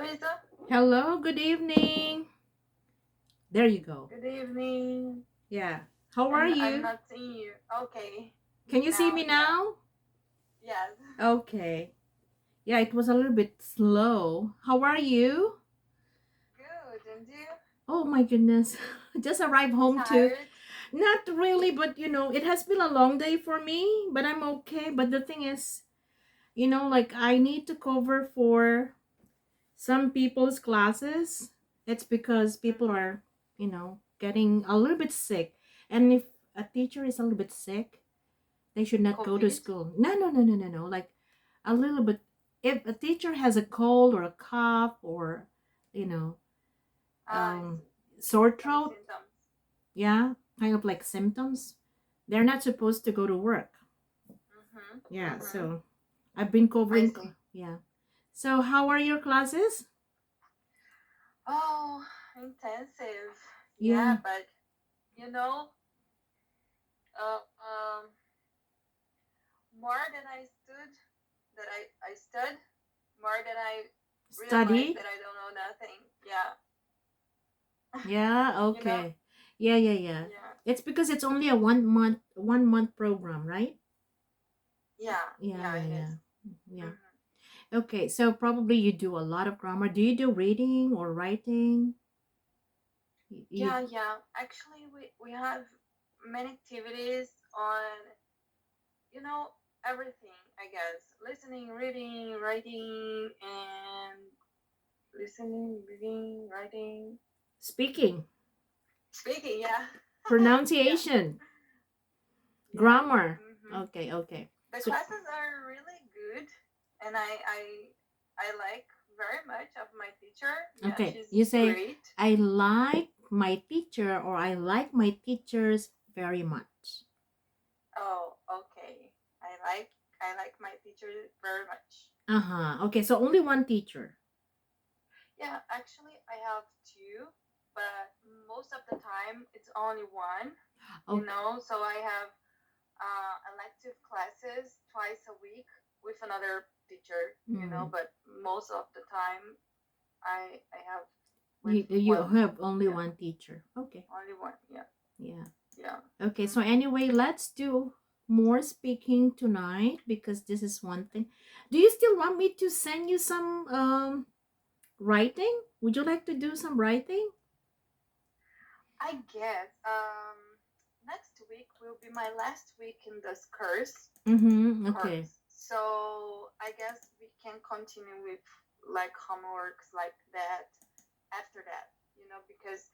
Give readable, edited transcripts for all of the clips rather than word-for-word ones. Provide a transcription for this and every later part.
Luisa. Hello, good evening. There you go. Good evening. Yeah. How are And I'm you? not seeing you. Okay. Can you see Now, me yeah. now? Yes. Okay. Yeah, it was a little bit slow. How are you? Good. And you? Oh my goodness. Just arrived home too. Tired? Not really, but it has been a long day for me, but I'm okay. But the thing is, like I need to cover for some people's classes. It's because people Mm-hmm. are, getting a little bit sick. And if a teacher is a little bit sick, they should not go to COVID? school. No, no, no, no, no, no. Like a little bit. If a teacher has a cold or a cough or, you know, I um, see. sore Some throat, symptoms. yeah, kind of like symptoms, they're not supposed to go to work. Mm-hmm. Yeah, Mm-hmm. so I've been I covering. see. Yeah. So how are your classes? Oh, intensive. Yeah. Yeah, but you know, uh, um, more than I stood, I stood, more than I realized Study? that I don't know nothing. Yeah. Yeah, You know? okay. Yeah, yeah, yeah. Yeah. It's because it's only a 1 month program, right? Yeah. Yeah, Yeah, yeah, it yeah. is. Yeah. Mm-hmm. Okay, so probably you do a lot of grammar. Do you do reading or writing? You, Yeah, yeah. Actually, we have many activities on, you know, everything, I guess. Listening, reading, writing, and listening, reading, writing, speaking, speaking. Yeah. Yeah. pronunciation, Yeah. grammar. Mm-hmm. Okay, okay. The So classes are really good, and I like very much of my teacher. Yeah, okay, she's you say great. I like my teacher or I like my teachers very much. Oh, okay. I like my teacher very much. Uh-huh. Okay, so only one teacher. Yeah, actually, I have two, but most of the time it's only one, Okay. So I have elective classes twice a week with another teacher, Mm. but most of the time I have with You one, have only yeah, one teacher. Okay. only one, yeah, Yeah. yeah. Okay, so Mm-hmm. anyway, let's do more speaking tonight because this is one thing. Do you still want me to send you some writing? Would you like to do some writing? I guess next week will be my last week in this Mm-hmm. Okay. course. So I guess we can continue with like homeworks like that after that, because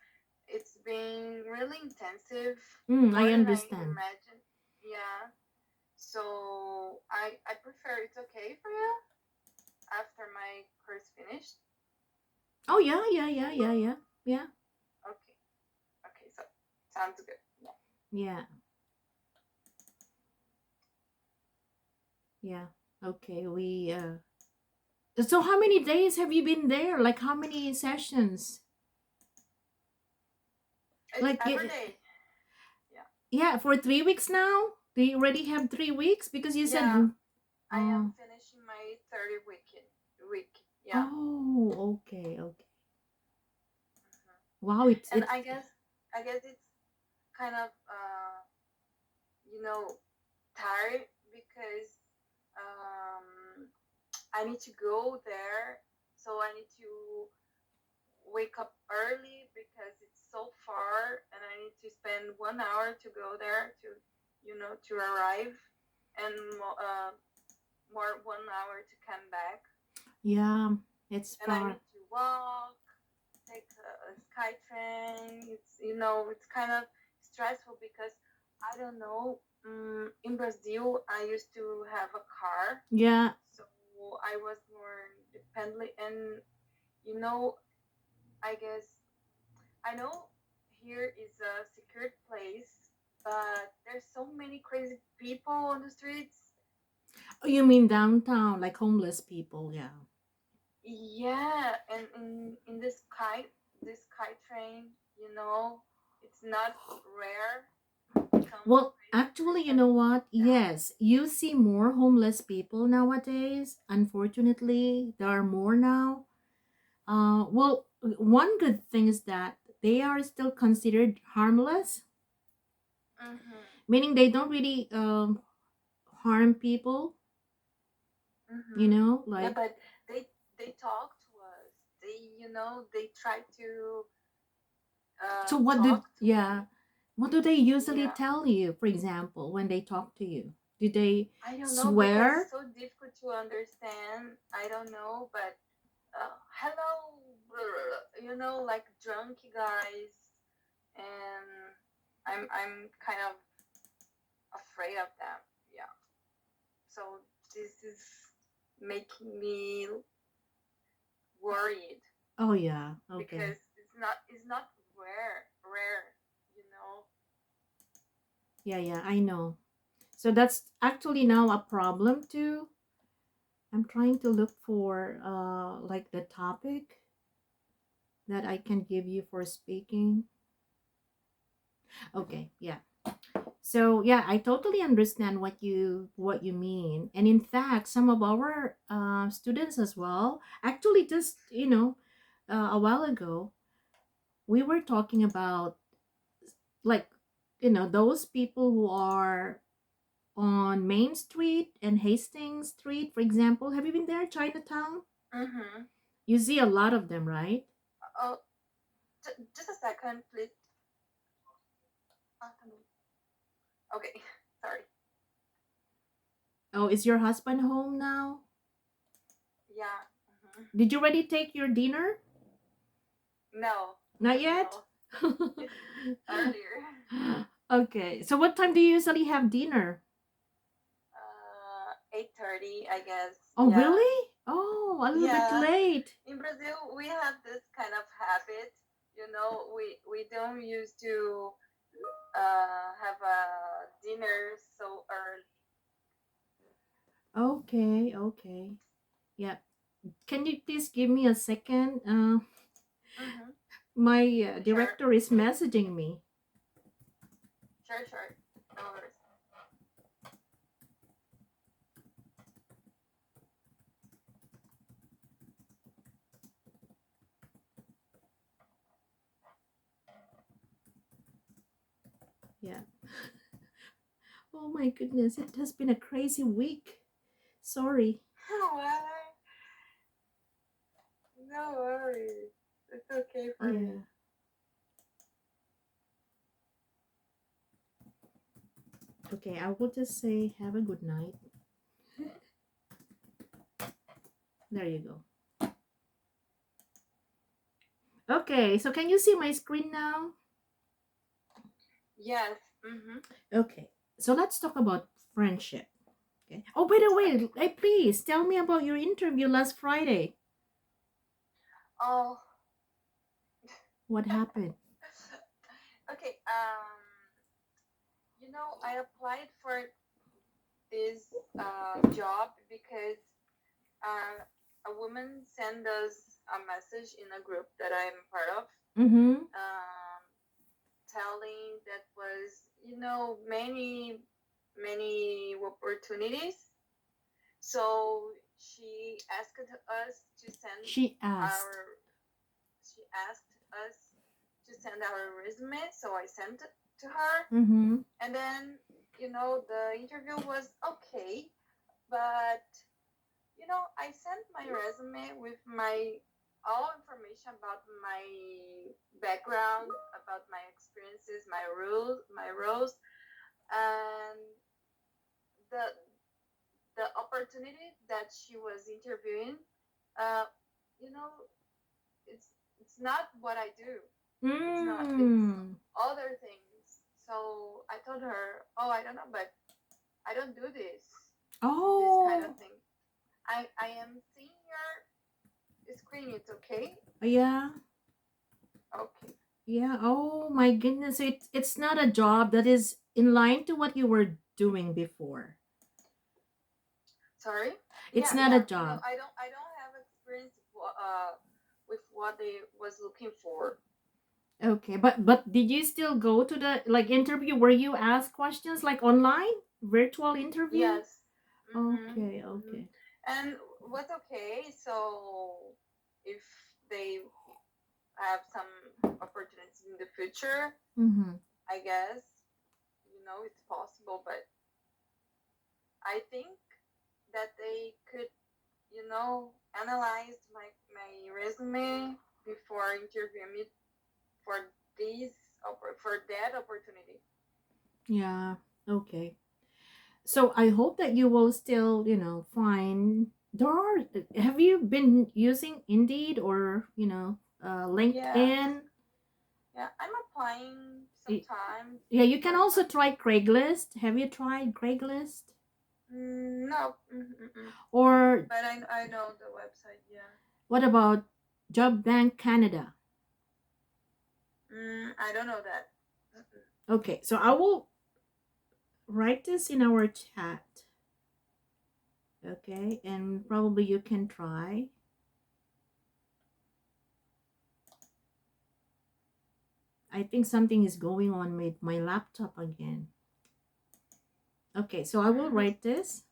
it's been really intensive, more I than I understand. imagined. Yeah. So I prefer it's okay for you after my course finished. Oh yeah, yeah, yeah, yeah, yeah. Yeah. Okay. Okay. So sounds good. Yeah. Yeah. Yeah. Okay. So how many days have you been there? Like how many sessions? It's Like every day. Yeah. yeah, for 3 weeks now? Do you already have 3 weeks? Because you said Yeah. I am oh. finishing my 30 week. Yeah. Oh, okay, okay. Mhm. Wow, it's And it's I guess it's kind of tired because um I need to go there, so I need to wake up early because it's so far, and I need to spend 1 hour to go there to arrive, and more 1 hour to come back, yeah, it's and I far. need to walk, take a sky train. It's kind of stressful because I don't know. In Brazil, I used to have a car, Yeah, so I was more dependent, and you know, I guess I know here is a secured place, but there's so many crazy people on the streets. oh, you mean downtown, like homeless people? Yeah. Yeah, and in this sky train, it's not rare. Some Well, crazy actually, you person know what? die. Yes, you see more homeless people nowadays. Unfortunately, there are more now. Well, one good thing is that they are still considered harmless, Mhm. meaning they don't really harm people. You Mhm. know, Yeah, like but they talk to us. They try to so. What do talk to yeah? me. What do they usually Yeah. tell you? For example, when they talk to you, do they I don't know because swear? it's so difficult to understand. I don't know, but hello, like drunky guys, and I'm kind of afraid of them. Yeah. So this is making me worried Oh yeah. Okay. because it's not rare, you know. Yeah, yeah. I know. So that's actually now a problem too. I'm trying to look for like the topic that I can give you for speaking. Okay, yeah. So yeah, I totally understand what you mean, and in fact, some of our students as well. Actually, just a while ago, we were talking about like those people who are on Main Street and Hastings Street, for example. Have you been there, Chinatown? Mm-hmm. You see a lot of them, right? Oh, just a second, please. Okay, sorry. Oh, is your husband home now? Yeah. Hmm. Did you already take your dinner? No, Not yet? no, it's earlier. Okay. So what time do you usually have dinner? 8:30, I guess. Oh, Yeah, really? Oh, a little bit yeah. late. In Brazil, we have this kind of habit. We don't used to have a dinner so early. Okay, okay. Yeah. Can you please give me a second? Mm-hmm. My Sure, director is messaging me. sure. No worries. Yeah. Oh my goodness, it has been a crazy week. Sorry. Why? No worries. It's okay for me. Yeah. Okay, I will just say have a good night. There you go. Okay, so can you see my screen now? Yes. Mm-hmm. Okay, so let's talk about friendship. Okay. Oh, by the way, Okay. hey, please tell me about your interview last Friday. Oh. What happened? Okay. I applied for this job because uh, a woman sent us a message in a group that I'm part of, Mm-hmm. um, telling that was many opportunities. So to send She asked. our she asked us to send our resume. So I sent it to her, Mm-hmm. and then the interview was okay, but I sent my resume with my all information about my background, about my experiences, my roles, and the the opportunity that she was interviewing. Uh, you know, it's it's not what I do. It's not. It's Mm. other things. So I told her, "Oh, I don't know, but I don't do this kind of Oh, thing. I am senior screen. It's okay. yeah. Okay. Yeah. Oh my goodness. So it's not a job that is in line to what you were doing before. Sorry. It's Yeah, not a yeah. job. I don't have experience with what they was looking for. Okay, but did you still go to the like interview where you ask questions like online virtual interview? Yes. Mhm. Okay, Mhm. okay. And was okay. So if they have some opportunities in the future. Mm-hmm. I guess it's possible, but I think that they could analyze my resume before interviewing me for for that opportunity. Yeah. Okay. So I hope that you will still, find there are. Have you been using Indeed or Yeah, LinkedIn? yeah, I'm applying Y- sometimes Yeah, you can for also some. try Craigslist. Have you tried Craigslist? No, mm-mm. Or But I know the website. Yeah. what about Job Bank Canada? I don't know that. Mm-mm. Okay, so I will write this in our chat. Okay, and probably you can try. I think something is going on with my laptop again. Okay, so I will write this.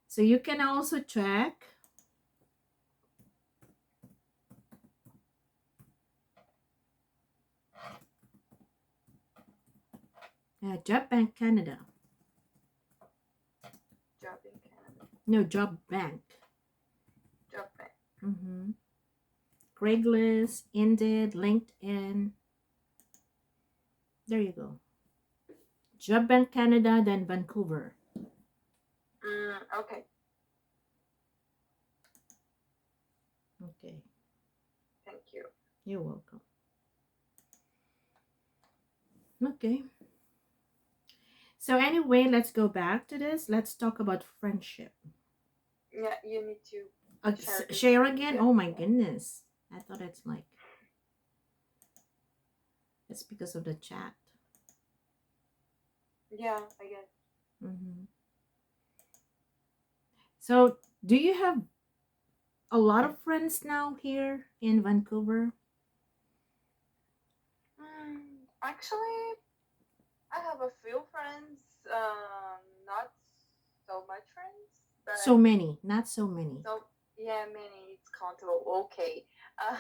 So you can also check Job Bank Canada. Job in Canada. No, Job Bank. Job bank. Mm-hmm. Craigslist, Indeed, LinkedIn. There you go. Job Bank Canada, then Vancouver. Okay. Okay, Thank you. you're welcome. Okay. So anyway, let's go back to this. Let's talk about friendship. Yeah, you need to share the Share screen. again? Yeah. Oh my goodness. I thought it's because of the chat. Yeah, I guess. Mm-hmm. So, do you have a lot of friends now here in Vancouver? Actually, I have a few friends. Not so much friends, So but many, not so many. so yeah, many. It's countable. Okay. Uh,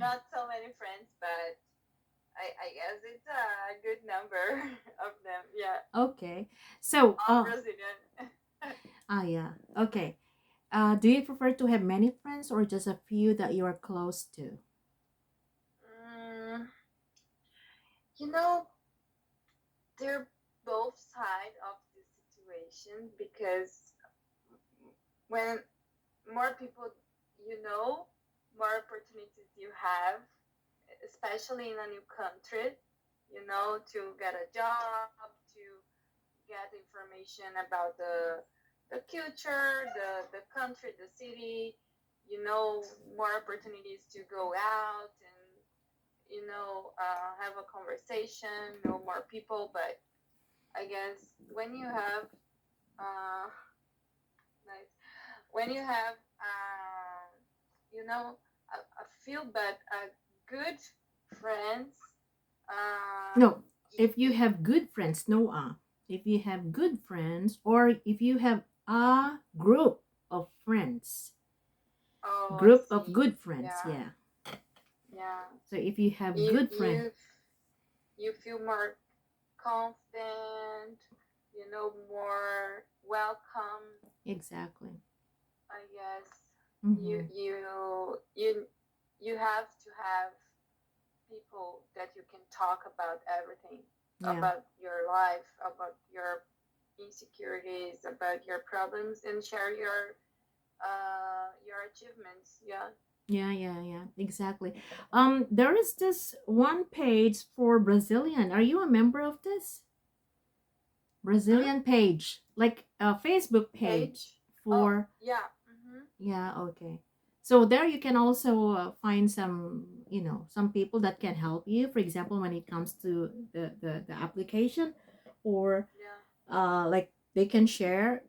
not so many friends, but I guess it's a good number of them. Yeah, Okay. So, all Brazilian. yeah. Okay. Do you prefer to have many friends or just a few that you are close to? mm, you know, they're both side of the situation because when more people more opportunities you have, especially in a new country, to get a job, to get information about the culture, the country, the city, more opportunities to go out and have a conversation, know more people. But I guess when you have uh, nice, when you have a few but good friends. No, if you have good friends, no, if you have good friends or if you have a group of friends, Oh, I group of see. good friends, Yeah, yeah. yeah. So if you have You good friends, you you feel more confident, more welcome. exactly. I guess you Mm-hmm. you you you have to have people that you can talk about everything, Yeah, about your life, about your insecurities, about your problems, and share your achievements. Yeah. yeah, exactly. There is this one page for Brazilian. Are you a member of this Hmm? Brazilian page, like a Facebook page Page. Oh, for? yeah. Mm-hmm. Yeah, okay. So there you can also find some people that can help you. For example, when it comes to the application, or Yeah. like they can share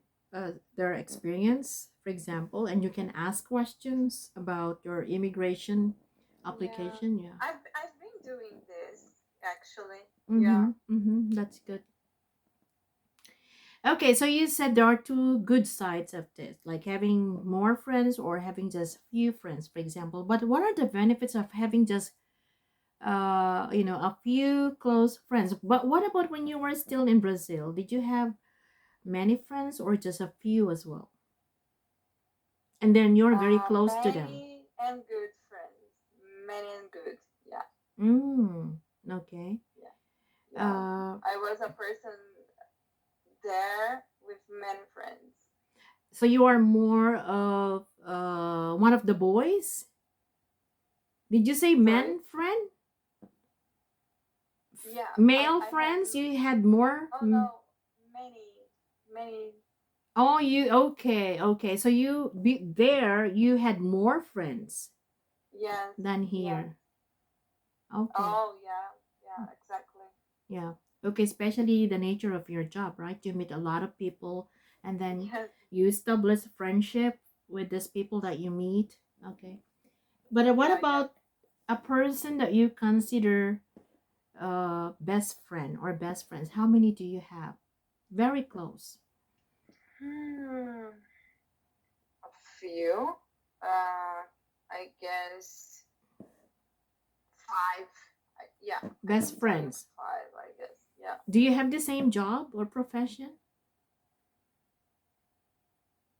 their experience, for example, and you can ask questions about your immigration Yeah. application. Yeah. I've been doing this actually. Yeah. Mm-hmm. Mm-hmm. That's good. Okay, so you said there are two good sides of this, like having more friends or having just few friends, for example. But what are the benefits of having just a few close friends? But what about when you were still in Brazil? Did you have many friends or just a few as well? And then you're very close to them. Many and good friends. Many and good. Yeah, Mm, okay. yeah, yeah. Uh, I was a person there with many friends. so you are more of one of the boys? Did you say Sorry? men friend? Yeah, Male I had. friends? You had more? Oh no, many, many. Oh, you okay, okay. So you be there, you had more friends Yes, than yes. here. Okay. Oh yeah, yeah, exactly. Yeah. Okay, especially the nature of your job, right? You meet a lot of people and then Yes, you establish friendship with these people that you meet. Okay. But what yeah, yeah. about a person that you consider best friend or best friends? How many do you have? Very close. Hmm, a few. I guess five. Yeah, I can Best tell you friends. five. I guess. Yeah, Do you have the same job or profession?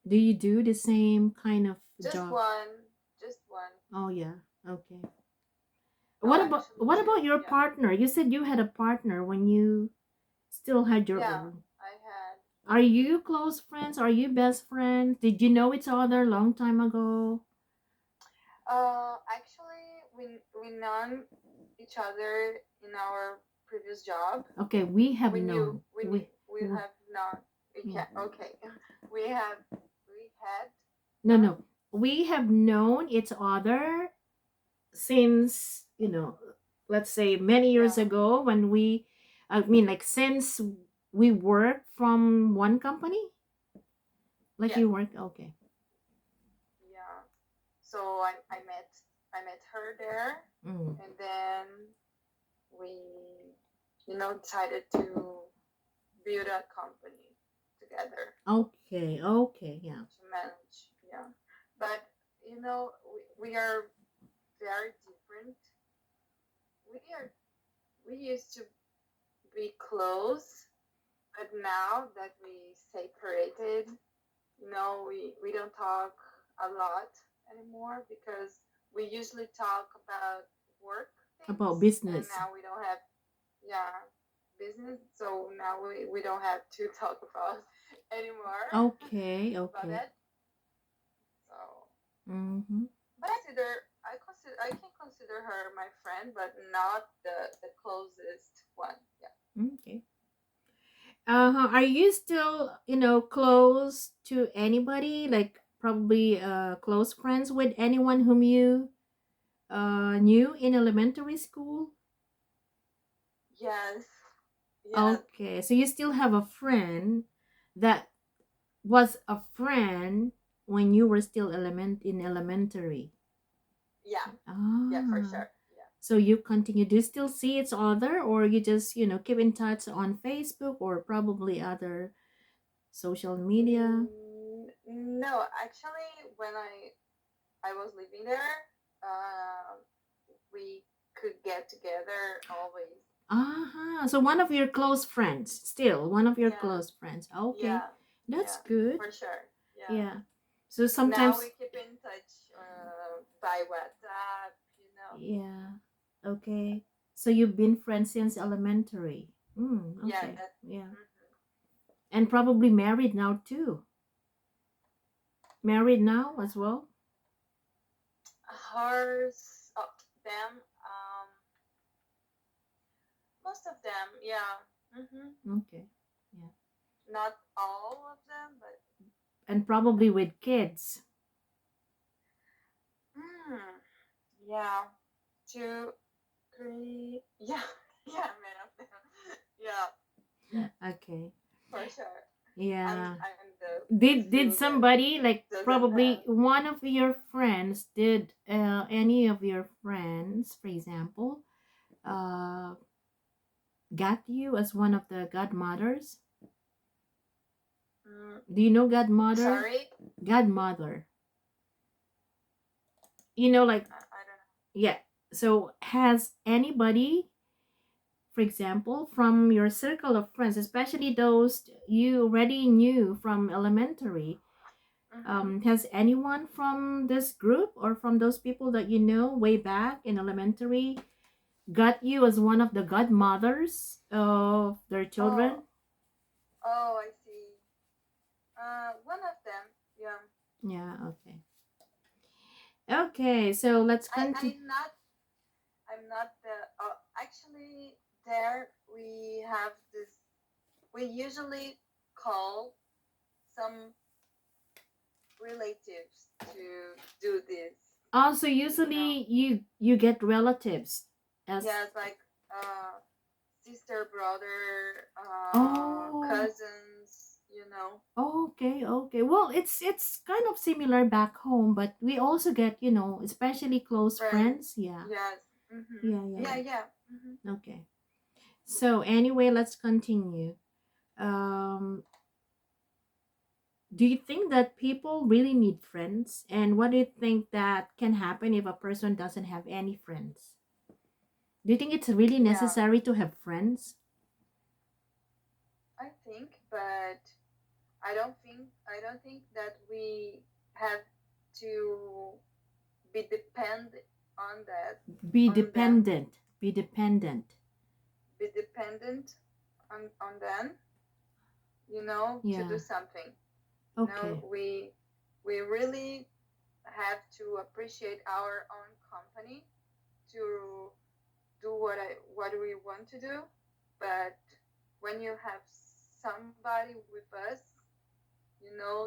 Do you do the same kind of just job? one. Just one. Oh yeah. Okay. No, What about actually two. your Yeah, partner? You said you had a partner when you still had your yeah. own. I had. Are you close friends? Are you best friends? Did you know each other long time ago? Actually, we known each other in our previous job. Okay, we have We knew known. we knew, We, we we have not. We yeah. can okay. We had No, known. no. We have known each other since, let's say many years Yeah. ago when I mean like since we work from one company. Like Yes. you work, okay. Yeah. So I met her there, Mm. and then we decided to build a company together Okay, okay, yeah. to manage. Yeah. But we are very different. We are we used to be close, but now that we separated, we don't talk a lot anymore because we usually talk about work About things, and business. now we don't have, yeah, business. So now we don't have to talk about anymore Okay, about okay. that. So, Mm-hmm. but I can consider her my friend, but not the closest one. Yeah. Okay. Are you still, close to anybody? Like probably close friends with anyone whom you knew in elementary school? Yes. Yes. Okay, so you still have a friend that was a friend when you were still in elementary. Yeah. Yeah. For Ah, sure. Yeah. so you continue. Do you still see each other, or you just keep in touch on Facebook or probably other social media? No, actually, when I was living there, we could get together always. So one of your close friends, still one of your Yeah, close friends. Okay, yeah, that's yeah, good. for sure. Yeah. Yeah. So Now we sometimes, keep in touch by WhatsApp. yeah. Okay. So you've been friends since elementary. Yeah, Okay. that. Yeah. Mhm. And probably married now too. Married now as well. Hers, oh, them, most of them, yeah. Okay. Yeah. Not all of them, but And probably with kids. yeah, two, three, yeah, yeah, many of them, yeah, yeah, Okay. for sure. I'm Yeah. I'm the Did few that somebody, like doesn't probably have. one of your friends, did any of your friends, for example, uh got you as one of the godmothers? Mm, Do you know godmother? sorry, Godmother. You know, like, I don't know. yeah. So, has anybody, for example, from your circle of friends, especially those you already knew from elementary, Mm-hmm. has anyone from this group or from those people that you know way back in elementary got you as one of the godmothers of their Oh, children? oh, I see. One of them. Yeah. Yeah, okay. Okay, so let's I continue. I'm not the. Actually, there we have this. We usually call some relatives to do this. Also, You know. usually you get relatives as Yes, like sister, brother, oh, cousins. You know. okay, okay. Well, it's kind of similar back home, but we also get, especially close Friends. friends. Yeah. Yes. Mm-hmm. Yeah, yeah, Yeah, yeah. yeah. Mm-hmm. Okay. So anyway, let's continue. Um, do you think that people really need friends? And what do you think that can happen if a person doesn't have any friends? Do you think it's really Yeah, necessary to have friends? I think, but I don't think that we have to be depend on that Be on them, dependent. Be dependent. be dependent on them, to Yeah. do something. Okay. We really have to appreciate our own company to do what we want to do. But when you have somebody with us,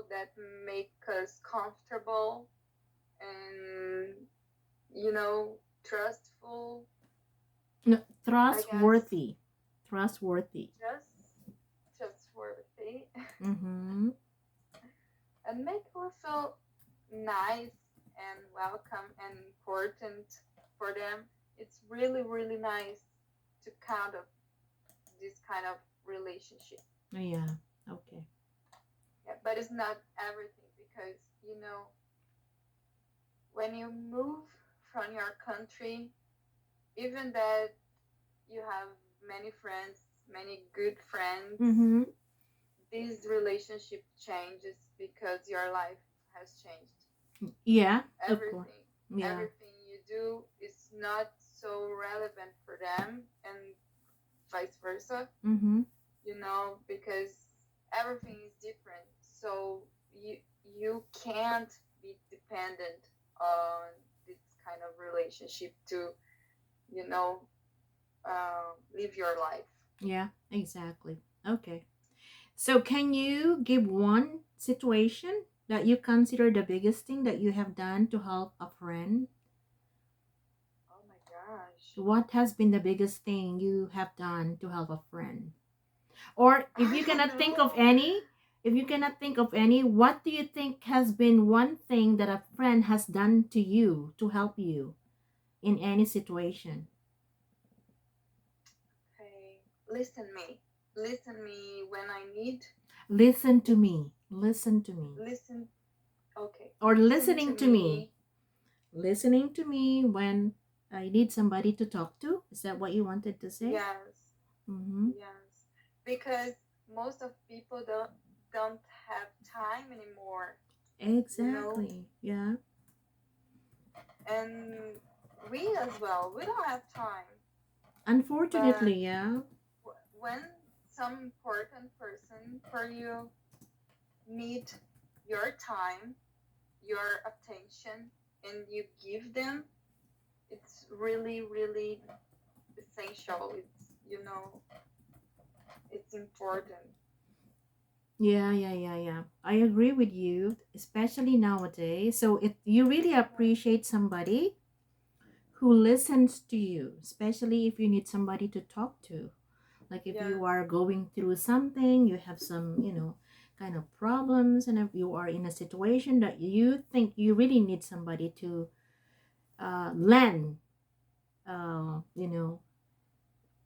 that make us comfortable and trustful, No, I guess, trustworthy. Trustworthy. just trustworthy, Mm-hmm. and make us feel nice and welcome and important for them. It's really really nice to count of this kind of relationship. Yeah. Okay. Yeah, but it's not everything because when you move from your country, even that you have many friends, many good friends, Mm-hmm. this relationship changes because your life has changed. Yeah. Of course. Everything, Yeah. everything you do is not so relevant for them, and vice versa. Mm-hmm. Because everything is different. So you can't be dependent on this kind of relationship to you know live your life. Yeah. Exactly. Okay. So, can you give one situation that you consider the biggest thing that you have done to help a friend? Oh my gosh. What has been the biggest thing you have done to help a friend? Or if I you don't cannot think of know. any, what do you think has been one thing that a friend has done to you to help you in any situation? Okay, listen me when I need. Listen to me. Listen to me. Listen. Okay, Or listen to listening to me. me. Listening to me when I need somebody to talk to. Is that what you wanted to say? Yes, Mm-hmm. yes, because most of people don't have time anymore, you know Exactly. Yeah. and we as well, we don't have time. Unfortunately, But yeah. when some important person for you need your time, your attention, and you give them, it's really really essential. It's important. Yeah, yeah, yeah, yeah. I agree with you, especially nowadays. So it you really appreciate somebody who listens to you, especially if you need somebody to talk to. Like if you Yes. are going through something, you have some, kind of problems, and if you are in a situation that you think you really need somebody to lend, you know,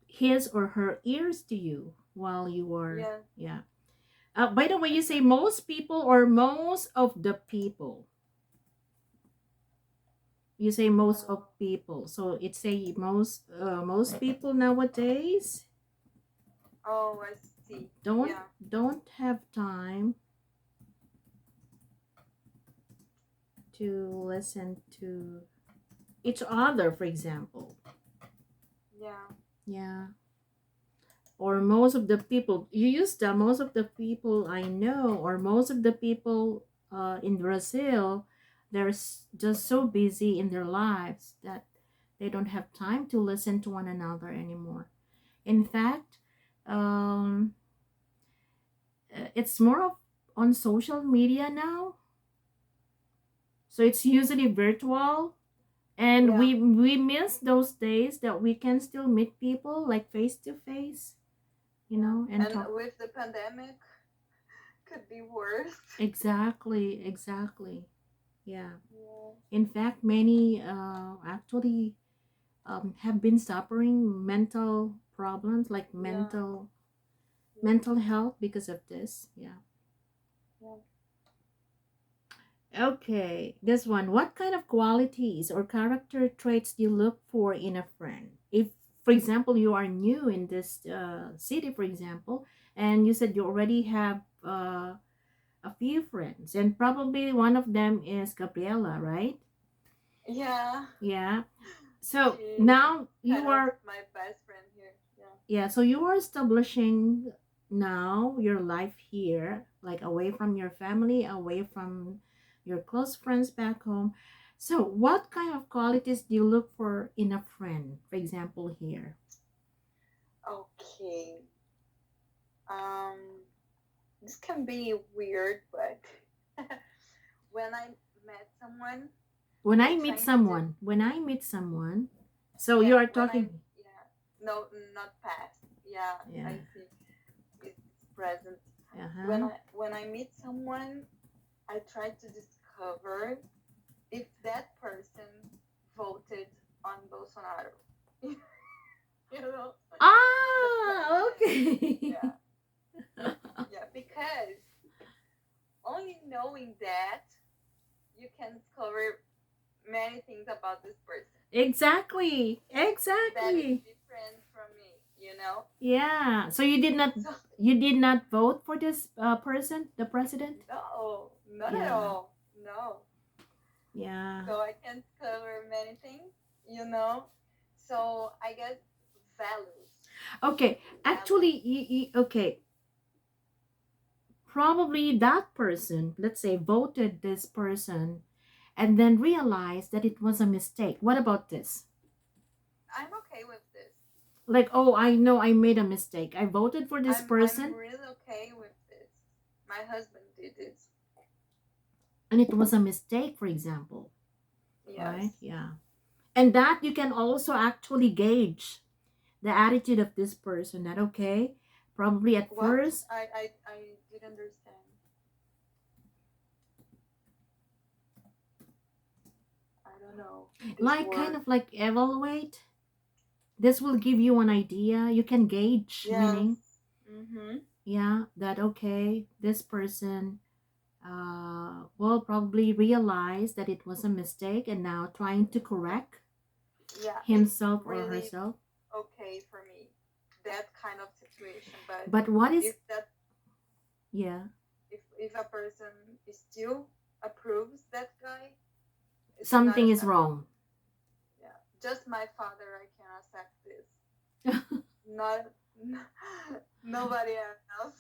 his or her ears to you while you are, Yes. yeah. By the way, you say most people or most of the people? You say most of Oh, people. So it say most people nowadays oh, I see. don't Yeah, don't have time to listen to each other, for example. yeah, Yeah. Or most of the people, you use the most of the people I know, or most of the people in Brazil, just so busy in their lives that they don't have time to listen to one another anymore. In fact, um, it's more of on social media now, so it's usually virtual, and yeah. we miss those days that we can still meet people like face to face, Yeah. and And talk. with the pandemic, could be worse. Exactly, exactly. Yeah. Yeah, In fact, many actually have been suffering mental problems, like yeah, yeah, mental health because of this. Yeah. yeah. Okay, this one. What kind of qualities or character traits do you look for in a friend? If, for example, you are new in this city, for example, and you said you already have a few friends, and probably one of them is Gabriela, right? Yeah, Yeah. So she's now kind you of are, my best friend here. Yeah, yeah, so you are establishing now your life here, like away from your family, away from your close friends back home. So, what kind of qualities do you look for in a friend, for example, here? okay. Um, this can be weird, but when I met someone, I trying to do. When I meet someone, so you Yeah, are when I talking, yeah, no, not past. Yeah, yeah, I see. It's present. uh huh. When I meet someone, I try to discover if that person voted on Bolsonaro. You know, the Ah, president. okay. Yeah, yeah, because only knowing that you can discover many things about this person Exactly, that is exactly. different from me, you know? Yeah. So So, you did not vote for this person, the president? no, not at Yeah. all. No. Yeah. So I can discover many things, you know? So I guess values. Okay. Values. Actually, okay. Probably that person, let's say, voted this person and then realized that it was a mistake. What about this? I'm okay with this. Like, oh, I know I made a mistake. I voted for this I'm person really okay with this. My husband did it. and it was a mistake, for example. Right? Yes. Yeah. And that you can also actually gauge the attitude of this person, that okay, probably at What? first, I didn't understand. I don't know this like kind word. of like evaluate, this will give you an idea, you can gauge, Yes. meaning, Mm-hmm. yeah, that okay, this person will probably realize that it was a mistake and now trying to correct Yeah, it's himself or really herself. okay for me. That kind of situation. But But what is, if that yeah, if a person still approves that guy, it's not something is acceptable. wrong. Yeah. Just my father I can accept this. Not nobody else.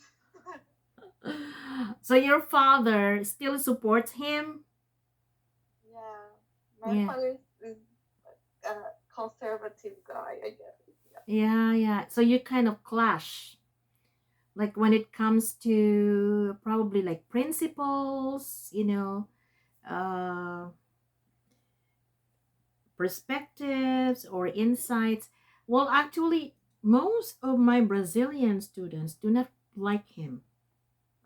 So your father still supports him? Yeah. My Yeah. father is a conservative guy, I guess. Yeah, yeah. So you kind of clash, like when it comes to probably like principles, perspectives or insights. Well, actually, most of my Brazilian students do not like him.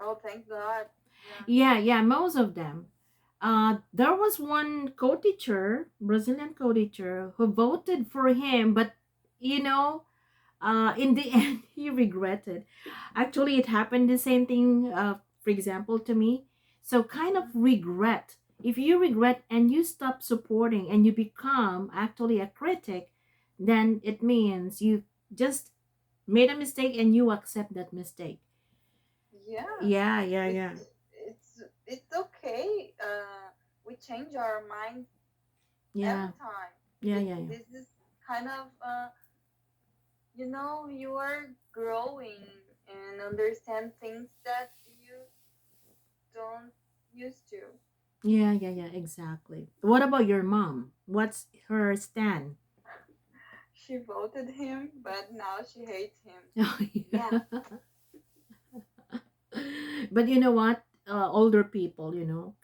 Oh, thank God. Yeah. Yeah, yeah, most of them. There was one co-teacher, Brazilian co-teacher, who voted for him, but you know, In the end, he regretted. Actually, it happened the same thing, for example, to me. So, kind of regret. If you regret and you stop supporting and you become actually a critic, then it means you just made a mistake and you accept that mistake. Yeah, Yeah, yeah, it yeah. it's okay. We change our mind Yeah, every time. yeah, yeah, yeah. This is kind of you are growing and understand things that you don't used to. Yeah, yeah, yeah, exactly. What about your mom? What's her stand? She voted him, but now she hates him. Oh, Yeah, yeah. But you know what? Older people,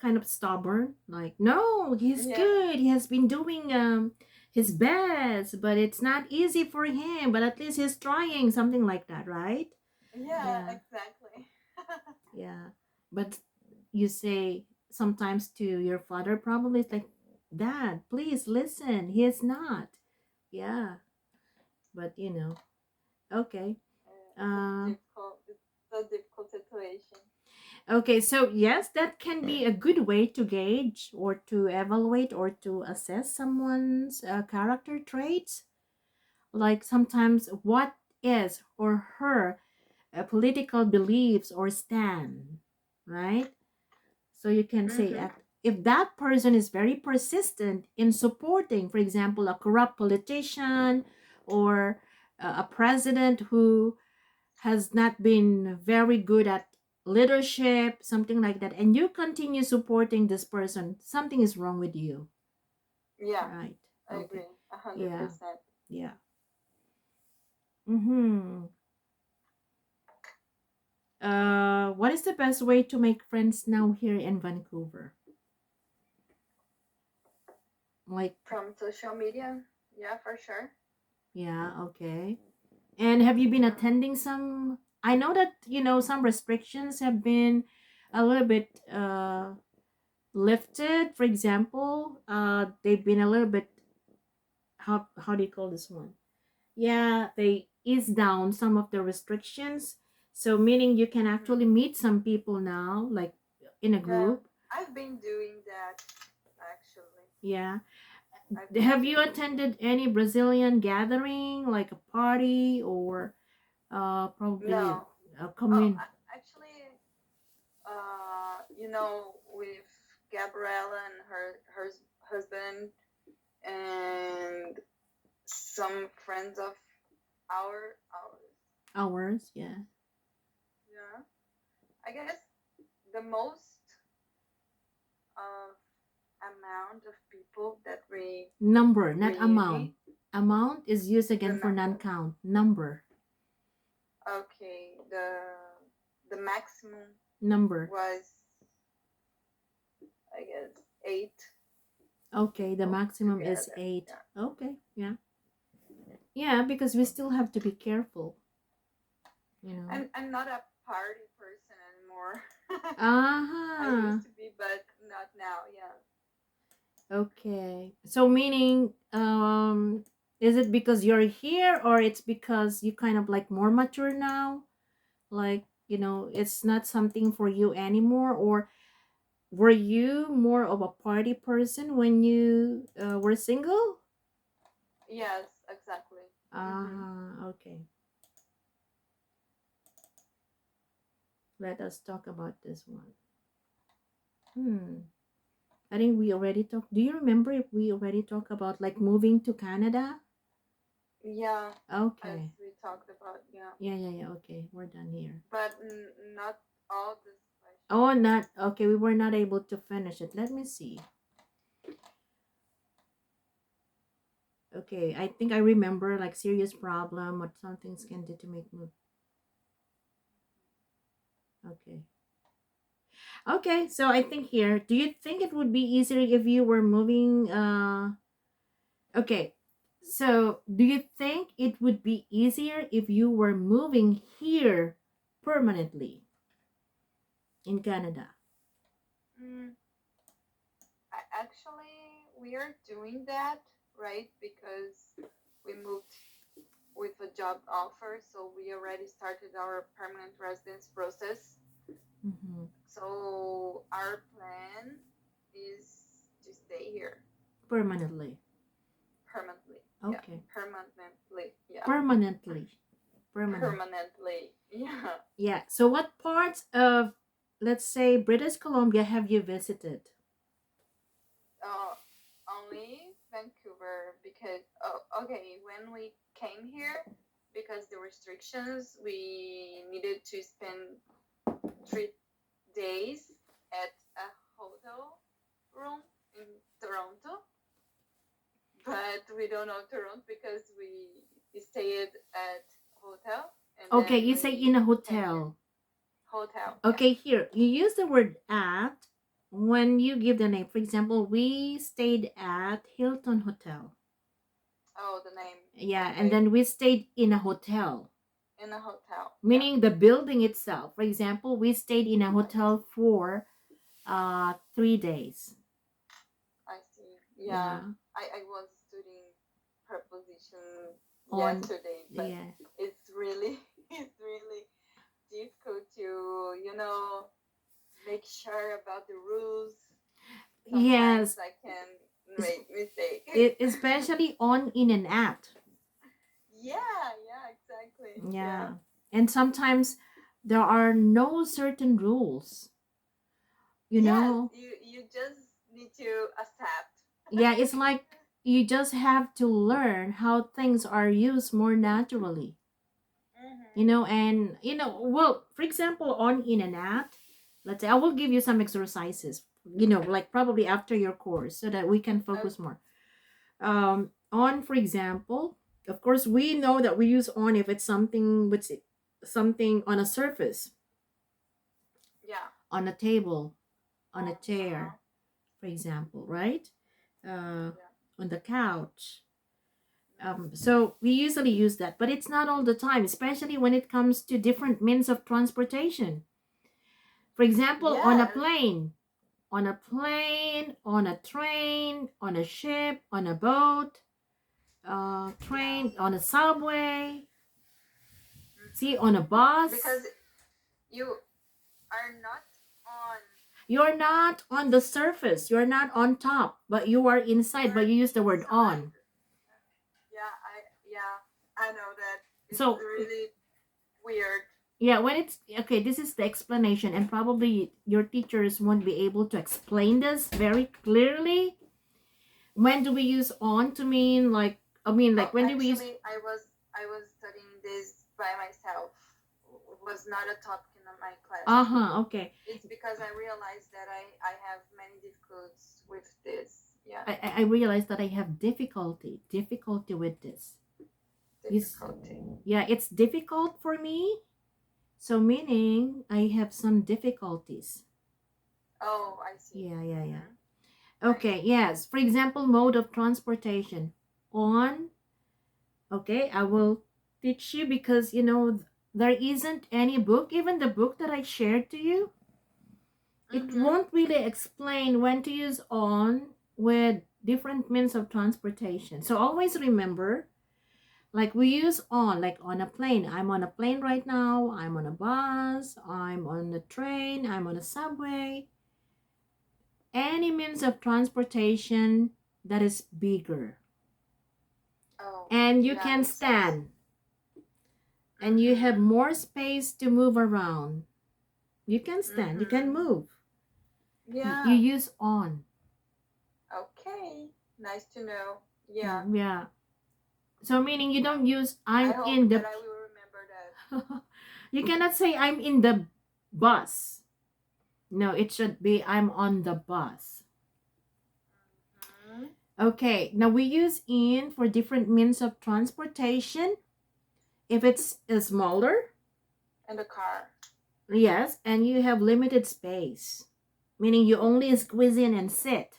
kind of stubborn. Like, no, he's yeah, good. He has been doing his best, but it's not easy for him. But at least he's trying, something like that, right? yeah, Yeah, exactly. yeah. But you say sometimes to your father, probably it's like, Dad, please listen. He is not. Yeah, but okay. It's Uh, difficult. It's a difficult situation. Okay, so yes, that can be a good way to gauge or to evaluate or to assess someone's character traits. Like sometimes what is or her political beliefs or stand, right? So you can say Mm-hmm. if that person is very persistent in supporting, for example, a corrupt politician or a president who has not been very good at leadership, something like that, and you continue supporting this person, something is wrong with you, Yeah, right? I Okay. agree. A hundred Yeah. percent. Yeah. Mm-hmm. What is the best way to make friends now here in Vancouver? Like, From social media. Yeah, for sure. yeah, okay. And have you been Yeah. attending some? I know that some restrictions have been a little bit lifted. For example, they've been a little bit, how do you call this one? Yeah, they ease down some of the restrictions. So meaning you can Mm-hmm. actually meet some people now, like in a Yeah, group. I've been doing that actually. Yeah. I've been Have you doing that. attended any Brazilian gathering, like a party or probably No. a Oh, commun? actually, with Gabriella and her husband and some friends of ours. Hours, yeah. Yeah, I guess the most of amount of people that we Number, not amount. reunite. Amount is used The again for number. non-count. Number, Okay, the maximum number. was, I guess, 8 Okay, the people maximum is together. 8. Yeah, Okay, yeah. Yeah, because we still have to be careful, you know. I'm not a party person anymore. I Uh-huh. used to be, but not now. Yeah. Okay. So meaning, is it because you're here or it's because you kind of like more mature now? Like, it's not something for you anymore, or were you more of a party person when you were single? Yes, exactly. Mm-hmm. Okay. Let us talk about this one. Hmm. I think we already talked. Do you remember if we already talked about like moving to Canada? Yeah, as Okay. we talked about. Yeah, Yeah, yeah, yeah. Okay, we're done here. but not all this Oh, question. not okay. We were not able to finish it. Let me see. Okay, I think I remember like serious problem, what some things can do to make move. Okay. Okay, so I think here, do you think it would be easier if you were moving okay. So, do you think it would be easier if you were moving here permanently in Canada? Mm, we are doing that, right? Because we moved with a job offer, so we already started our permanent residence process. Mm-hmm. So our plan is to stay here Permanently. permanently. Yeah, Okay. permanently. Yeah, Permanently. Permanent. permanently. Yeah. Yeah. So what parts of, let's say, British Columbia have you visited? Only Vancouver because okay, when we came here, because the restrictions, we needed to spend 3 days at a hotel room in Toronto, but we don't know Toronto because we stayed at hotel and Okay, then you say we in a came here. hotel. Hotel. Okay, here you use the word at when you give the name. For example, we stayed at Hilton Hotel. Oh, the name. Yeah, Okay. and then we stayed in a hotel, In a hotel. meaning the building itself. For example, we stayed in a hotel for 3 days. I see. Yeah. I was studying preposition On yesterday, but yeah. it's really it's really difficult to make sure about the rules. Sometimes Yes, I can make mistake. especially on in and at. Yeah, exactly. Yeah. And sometimes there are no certain rules. You Yes, know, you just need to accept. yeah, it's like you just have to learn how things are used more naturally. You Mm-hmm. know, and well, for example, on in and out, let's say I will give you some exercises, like probably after your course so that we can focus more. On, for example, of course, we know that we use on if it's something with something on a surface, Yeah. on a table, on a Uh-huh. chair, for example, right? Yeah. On the couch. So we usually use that, but it's not all the time, especially when it comes to different means of transportation. For example, Yes. on a train, on a ship, on a boat, Yeah. train, on a subway, see, Mm-hmm. on a bus. Because you are not on. You're not on the surface, you're not on top, but you are inside, but You're you use the word inside. on. Yeah, I know that it's So, really weird. yeah, when it's okay, this is the explanation, and probably your teachers won't be able to explain this very clearly. When do we use on to mean like, Oh, when do we use actually, I was studying this by myself. It was not a topic in my class. okay. It's because I realized that I have many difficulties with this. Yeah, I realized that I have difficulty with this. difficulty. Yeah, it's difficult for me. So meaning I have some difficulties. Oh, I see. Yeah. Mm-hmm. Right. Okay, yes. For example, mode of transportation. On, okay, I will teach you because there isn't any book, even the book that I shared to you, it Mm-hmm. won't really explain when to use on with different means of transportation. So always remember, like we use on, like on a plane. I'm on a plane right now. I'm on a bus. I'm on a train. I'm on a subway. Any means of transportation that is bigger. Oh, And you yeah, can makes sense. stand. And you have Mm-hmm. more space to move around. You can stand. You can Mm-hmm. move. You Yeah. use on. Okay. Nice to know. Yeah. Yeah. So meaning you Yeah. don't use I I'm hope in that the I will remember that. you cannot say I'm in the bus. No, it should be I'm on the bus. Mm-hmm. Okay, now we use in for different means of transportation. If it's smaller, And the car. yes, and you have limited space, meaning you only squeeze in and sit.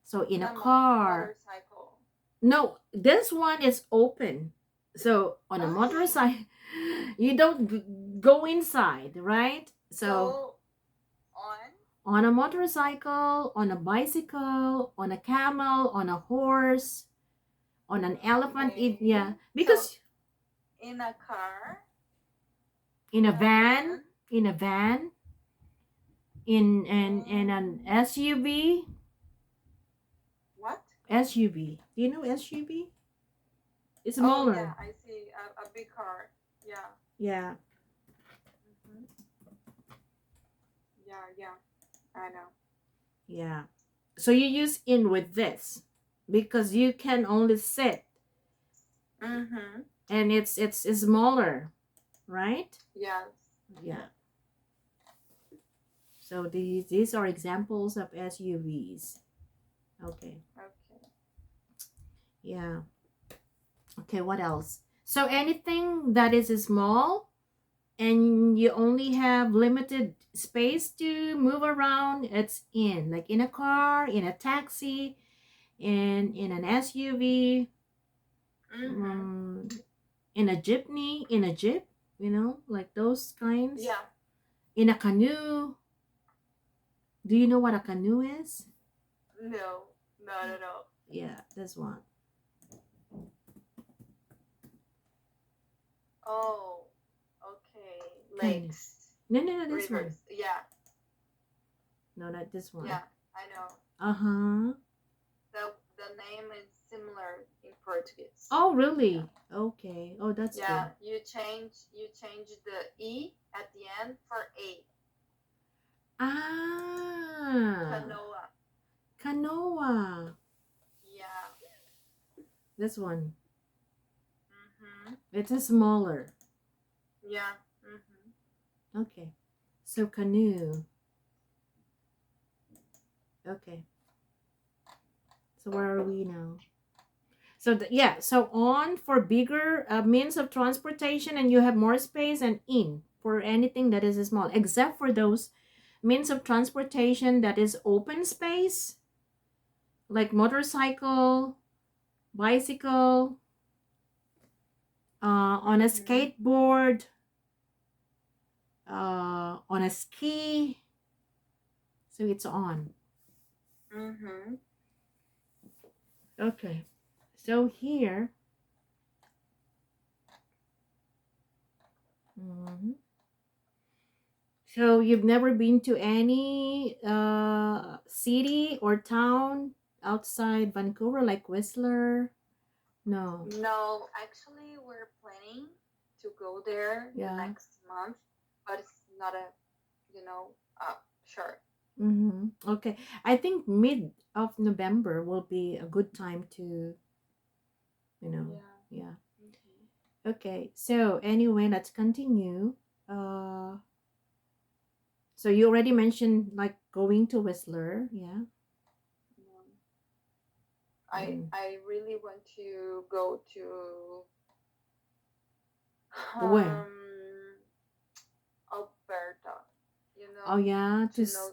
So in a The car, motorcycle. no, this one is open. So on a Okay. motorcycle, you don't go inside, right? So So on. on a motorcycle, on a bicycle, on a camel, on a horse, on an elephant, Okay. yeah, So because in a car, In a in a van? van. In a van? In an SUV? What? SUV. Do you know SUV? It's Oh smaller. yeah, I see a big car. Yeah. Yeah. Hmm. Yeah, yeah. I know. Yeah. So you use in with this because you can only sit Mm-hmm. and it's smaller, right? Yes. Yeah. So these are examples of SUVs. Okay. Okay. Yeah. Okay, what else? So anything that is small and you only have limited space to move around, it's in. Like in a car, in a taxi, in an SUV, Mm-hmm. um, in a jeepney, in a jeep, like those kinds. Yeah. In a canoe. Do you know what a canoe is? No, not at all. Yeah, this one. Oh, okay. Canoe. Lakes, No, this one. rivers. Yeah, No, not this one. yeah. I know. Uh-huh. The name is similar in Portuguese. Oh, Yeah. really? Okay. Oh, that's good. Yeah. You change the e at the end for a. Ah, Canoa. canoa. Yeah. This one. Mhm. It is smaller. Yeah. Mhm. Okay. So canoe. Okay. So where are we now? So yeah, so on for bigger means of transportation and you have more space, and in for anything that is small, except for those means of transportation that is open space, like motorcycle, bicycle, on a Mhm. skateboard, on a ski. So it's on. Mhm. Okay. So here, mhm. So you've never been to any city or town outside Vancouver, like Whistler? No. No, actually, we're planning to go there the Yeah. next month, but it's not a, sure. Mm-hmm. Okay. I think mid of November will be a good time to, you know, Yeah. yeah. Mhm. Okay. So anyway, let's continue. Uh, so you already mentioned like going to Whistler, yeah. Yeah. Mm. I really want to go to Where? Alberta, Oh yeah, to know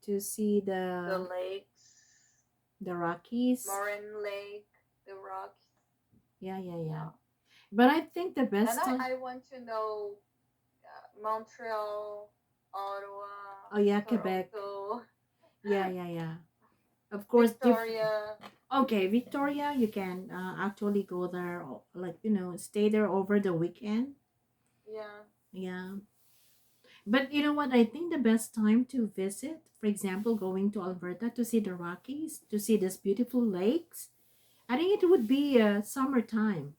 to see the lakes, the Rockies. Moraine Lake, the rocks. Yeah. Yeah. But I think the And best I, time. I want to know Montreal, Ottawa, Oh yeah, Quebec. Toronto, Yeah. Of course, Victoria. okay, Victoria, you can actually go there, like stay there over the weekend. Yeah. Yeah, but you know what? I think the best time to visit, for example, going to Alberta to see the Rockies, to see these beautiful lakes, I think it would be summertime.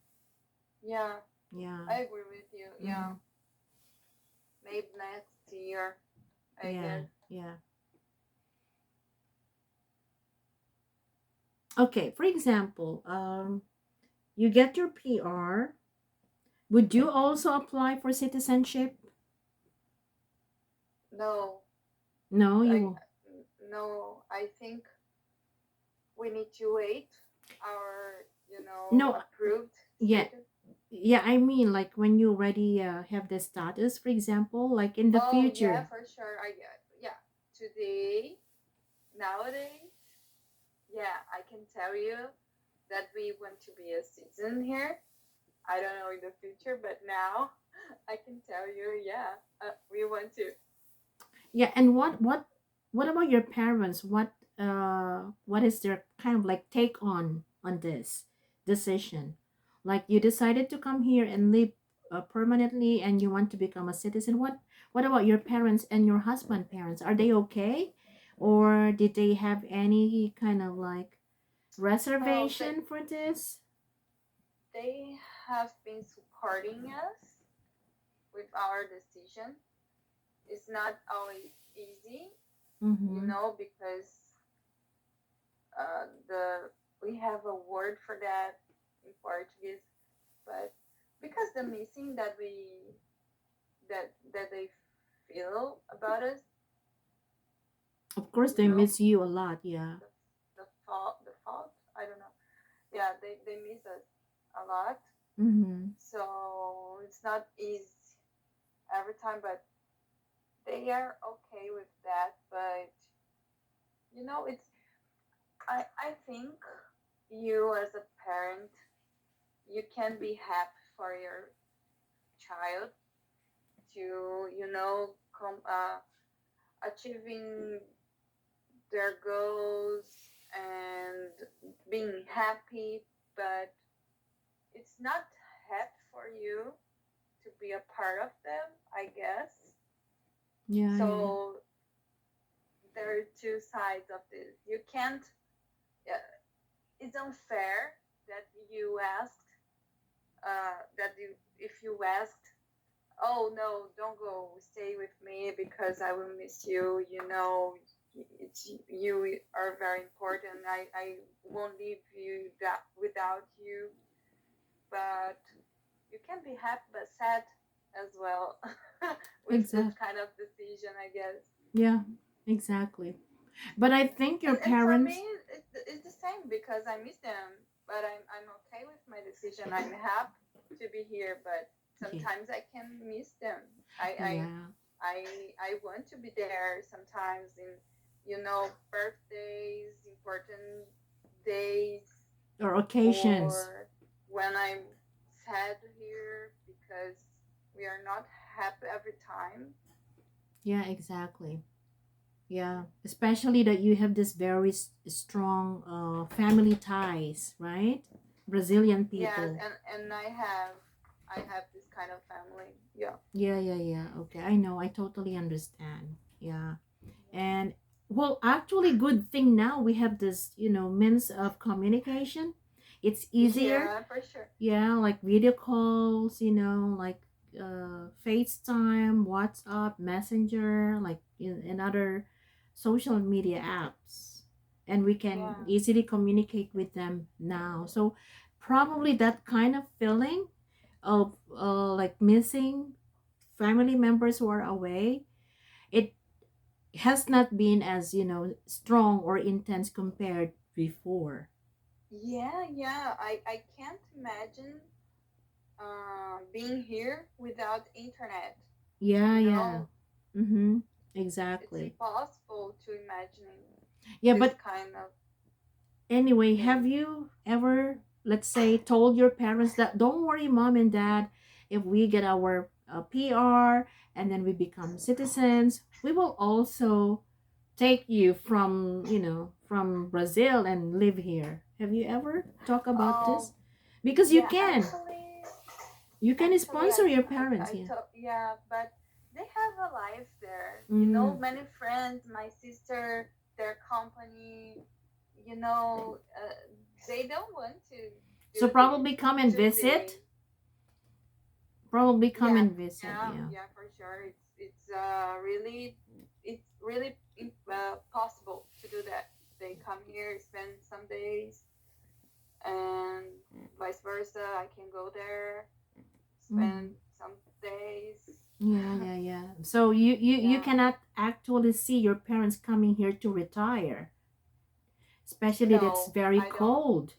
Yeah. Yeah. I agree with you. Yeah. Mm-hmm. Maybe next year, I Yeah. guess. Yeah. Okay. For example, you get your PR. Would you also apply for citizenship? No, No, you I will. no. I think we need to wait our, No, approved yeah, status. yeah. I mean, like when you already have the status, for example, like in the Oh yeah, future. for sure. I get. Yeah. Today, nowadays, yeah, I can tell you that we want to be a citizen here. I don't know in the future, but now I can tell you, yeah, we want to. Yeah, and what about your parents? What is their kind of like take on this decision? Like you decided to come here and live permanently and you want to become a citizen, what about your parents and your husband parents? Are they okay, or did they have any kind of like Oh, reservation for this? they have been supporting us with our decision. It's not always easy, Mm-hmm. because the we have a word for that in Portuguese, but because the missing that they feel about us, Of course you they know, miss you a lot, yeah. the the fault. I don't know. Yeah, they miss us a lot. Mm-hmm. So it's not easy every time, but they are okay with that. But it's I think you as a parent, you can be happy for your child to achieving their goals and being happy, but it's not happy for you to be a part of them, I guess. Yeah, yeah. So there are two sides of this. You can't. Uh, it's unfair that you asked. That you, if you asked, oh no, don't go, stay with me because I will miss you. It's you are very important. I won't leave you that without you. But you can be happy but sad as well with this Exactly. kind of decision, I guess. Yeah, exactly. But I think your And for me, parents, it's the same because I miss them, but I'm okay with my decision. I'm happy to be here, but yeah, sometimes I can miss them. I I yeah, I I want to be there sometimes in birthdays, important days, or occasions. or when I'm sad here because we are not happy every time. Yeah, exactly. Yeah, especially that you have this very strong family ties, right? Brazilian Yes, people. and I have this kind of family. Yeah. Yeah, yeah, yeah. Okay, I know. I totally understand. Yeah. And well, actually, good thing now we have this, means of communication. It's easier. Yeah, for sure. Yeah, like video calls, like FaceTime, WhatsApp, Messenger, like in other social media apps. And we can Yeah. easily communicate with them now. So probably that kind of feeling of like missing family members who are away, it has not been as, strong or intense compared before. Yeah, yeah. I can't imagine being here without internet. Yeah, You yeah. know, Mm-hmm. it's Exactly. impossible to imagine Yeah, this but kind of anyway, have thing. you ever, let's say, told your parents that don't worry, mom and dad, if we get our PR and then we become citizens, we will also take you from, from Brazil and live here. Have you ever talked about Oh, this? Because you yeah. can. You can Actually, sponsor your parents, I yeah. thought, yeah, but they have a life there. Mm. Many friends, my sister, their company. They don't want to So do this probably come and today. visit. Probably come Yeah, and visit, yeah, yeah. yeah, for sure. It's really possible to do that. They come here, spend some days, and vice versa. I can go there, spend Mm. some days. Yeah, yeah, yeah. So you Yeah. cannot actually see your parents coming here to retire, especially that's No, very I don't. cold.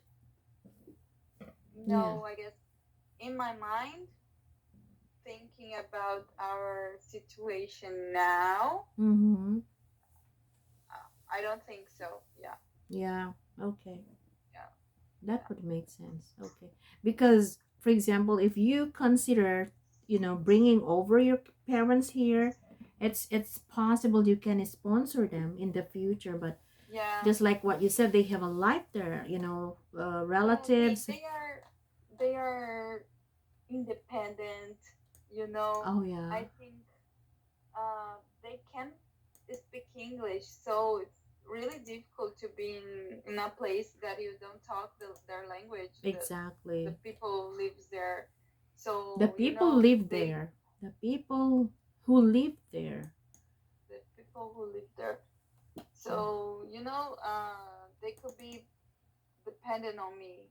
Yeah. No, I guess in my mind, thinking about our situation now, Mm-hmm. I don't think so. Yeah, Yeah. Okay. yeah, That yeah. would make sense. Okay. Because, for example, if you consider, bringing over your parents here, it's possible you can sponsor them in the future. But Yeah, just like what you said, they have a life there. yeah. They Relatives. they are they are independent. You know, Oh yeah. I think they can speak English, so it's really difficult to be in a place that you don't talk their language. The Exactly. people lives there, The so people live there. The people who live there. the people who live there, Mm. so they could be dependent on me.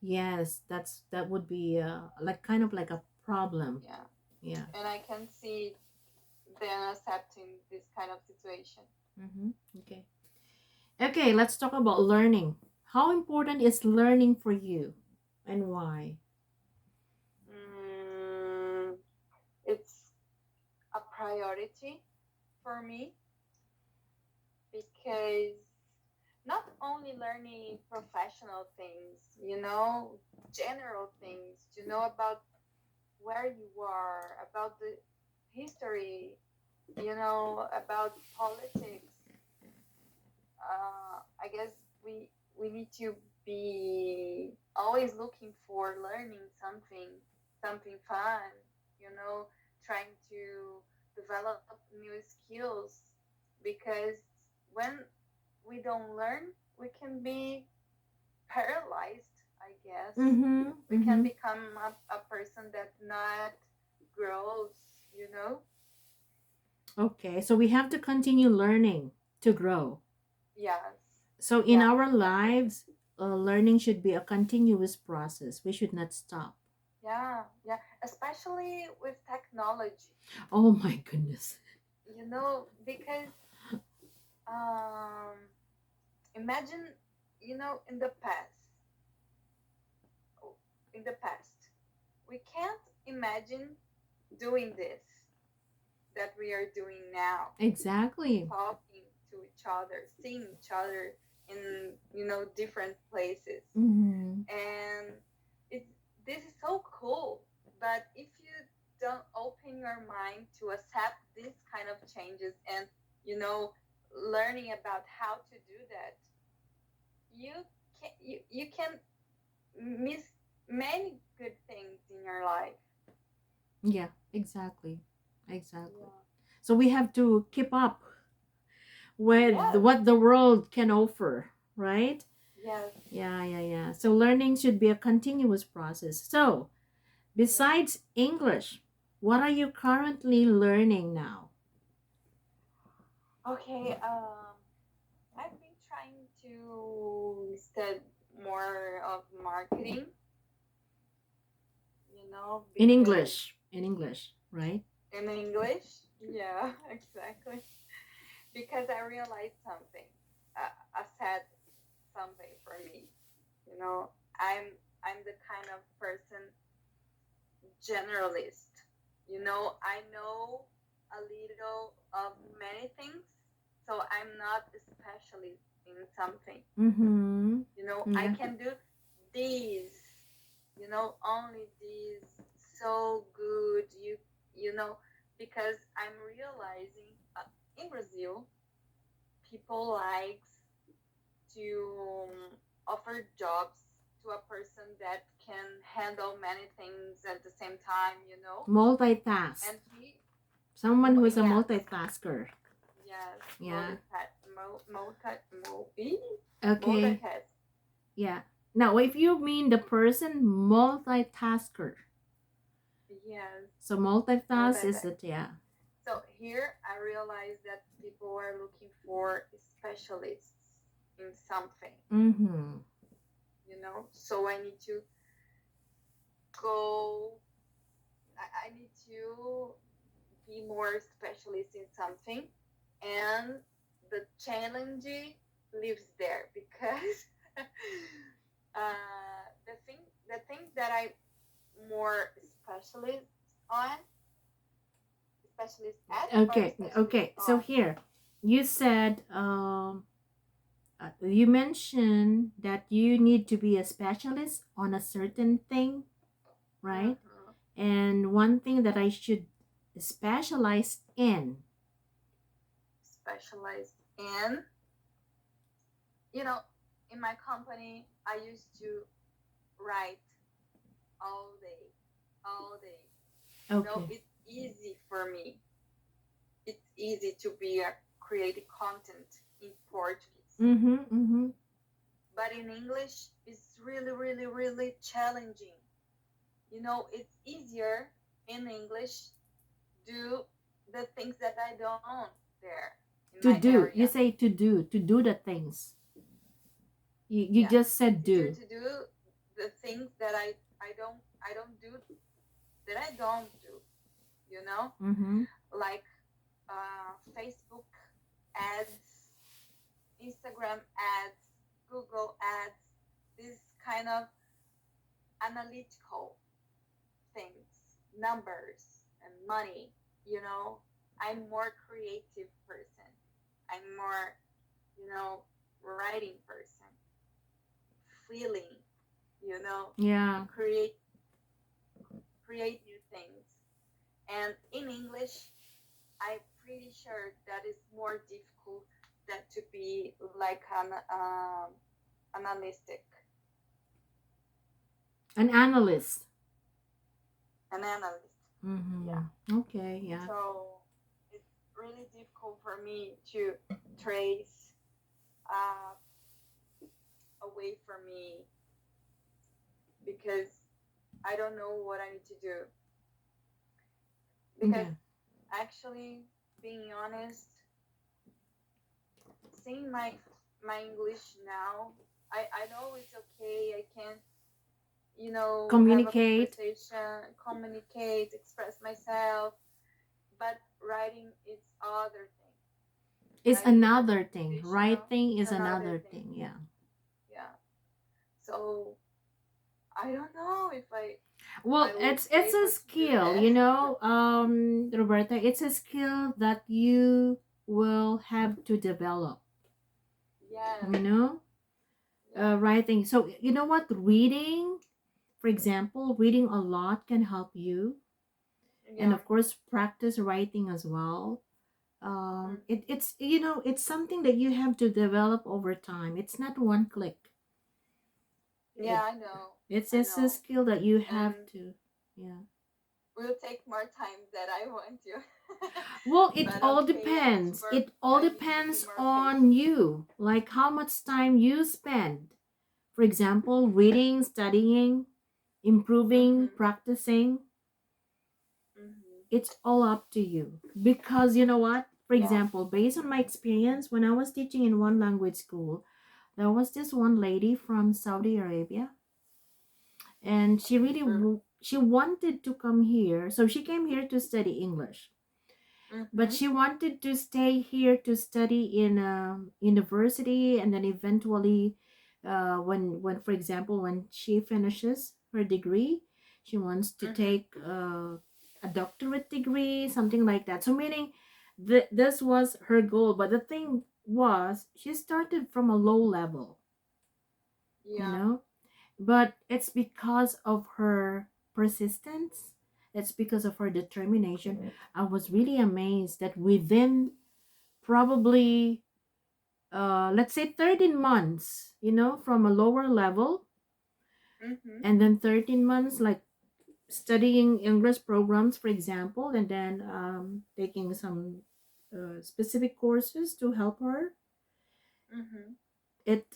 Yes, that would be like kind of like a problem. Yeah, Yeah. and I can see them accepting this kind of situation. Mm-hmm. Okay. Okay, let's talk about learning. How important is learning for you and why? Mm, it's a priority for me because not only learning professional things, general things, to know about where you are, about the history, about politics. I guess we need to be always looking for learning something fun, trying to develop new skills because when we don't learn, we can be paralyzed, I guess. Mm-hmm. We can Mm-hmm. become a person that not grows, you know? Okay, so we have to continue learning to grow. Yes. So in Yeah, our exactly. lives, learning should be a continuous process. We should not stop. Yeah, yeah. Especially with technology, Oh my goodness. because um, imagine, in the past, in the past, we can't imagine doing this that we are doing now, Exactly. talking to each other, seeing each other in different places, Mm-hmm. and it this is so cool. But if you don't open your mind to accept these kind of changes and you know learning about how to do that, you can miss many good things in your life. Yeah, exactly. Exactly. Yeah. So we have to keep up with Yes. what the world can offer, right? Yes. Yeah, yeah, yeah. So learning should be a continuous process. So, Yeah. besides English, what are you currently learning now? Okay. I've been trying to study more of marketing, In because English. In English, right? in English, yeah, exactly. Because I realized something, a sad something for me. You know, I'm the kind of person generalist. I know a little of many things, so I'm not a specialist in something. Mm-hmm. I Yeah. can do these, only these so good. You know, because I'm realizing in Brazil, people likes to offer jobs to a person that can handle many things at the same time, Multitask. and he, Someone who is a yes, multitasker. yes, Yeah. Okay. multitask, Yeah. Now, if you mean the person multitasker, yes, so multitask is multitask. it? Yeah. So here I realize that people are looking for specialists in something, Mm-hmm. So I need to go. I need to be more specialist in something, and the challenge lives there because the thing that I more specialist on specialist at or Okay. specialist Okay. So on. here, you said you mentioned that you need to be a specialist on a certain thing, right? Mhm. And one thing that I should specialize in. Specialized in, you know in my company I used to write all day. all day. Okay. It's easy for me. It's easy to be a creating content in Portuguese. Mm-hmm. Mm-hmm. But in English, it's really, really, really challenging. It's easier in English do the things that I don't there in To my do. area. You say to do the things. You Yeah, just it's said easier do. to do the things that I don't do that I don't do. You know, Mm-hmm. like Facebook ads, Instagram ads, Google ads, this kind of analytical things, numbers and money. I'm more creative person. I'm more, writing person, feeling, Yeah. create new things. And in English, I'm pretty sure that is more difficult than to be like an analytic, An analyst. an analyst. Yeah. Mm-hmm. Okay. Yeah. So it's really difficult for me to trace uh, away from me because I don't know what I need to do. Because Yeah. actually, being honest, seeing my English now, I know it's okay. I can, have a Communicate conversation, communicate, express myself. But writing is other thing. is Writing is a another thing. conversational. Writing It's is another another thing. thing. Yeah. Yeah. So I don't know if Well, I will it's be a able to do skill, that. Roberta. It's a skill that you will have to develop. Yes. You know, Yeah. writing. So you know what? Reading, for example, reading a lot can help you, and Yeah. of course, practice writing as well. Mm-hmm. It's it's something that you have to develop over time. It's not one click. Yeah, It I know. I it's a know. skill that you And have to. Yeah. will take more time than I want to. Well, it But all okay, depends. It all I need to be depends more on patient. you. Like how much time you spend. For example, reading, studying, improving, Mm-hmm. practicing. Mm-hmm. It's all up to you. Because you know what? For Yeah. example, based on my experience, when I was teaching in one language school, there was this one lady from Saudi Arabia, and she really she wanted to come here. So she came here to study English, but Mm-hmm. she wanted to stay here to study in a university, and then eventually when for example when she finishes her degree, she wants to Mm-hmm. take a doctorate degree, something like that. So meaning this was her goal, but the thing was she started from a low level, you Yeah. know but it's because of her persistence, it's because of her determination. I was really amazed that within probably let's say 13 months, from a lower level, Mm-hmm. and then 13 months like studying English programs, for example, and then taking some specific courses to help her. Mm-hmm. It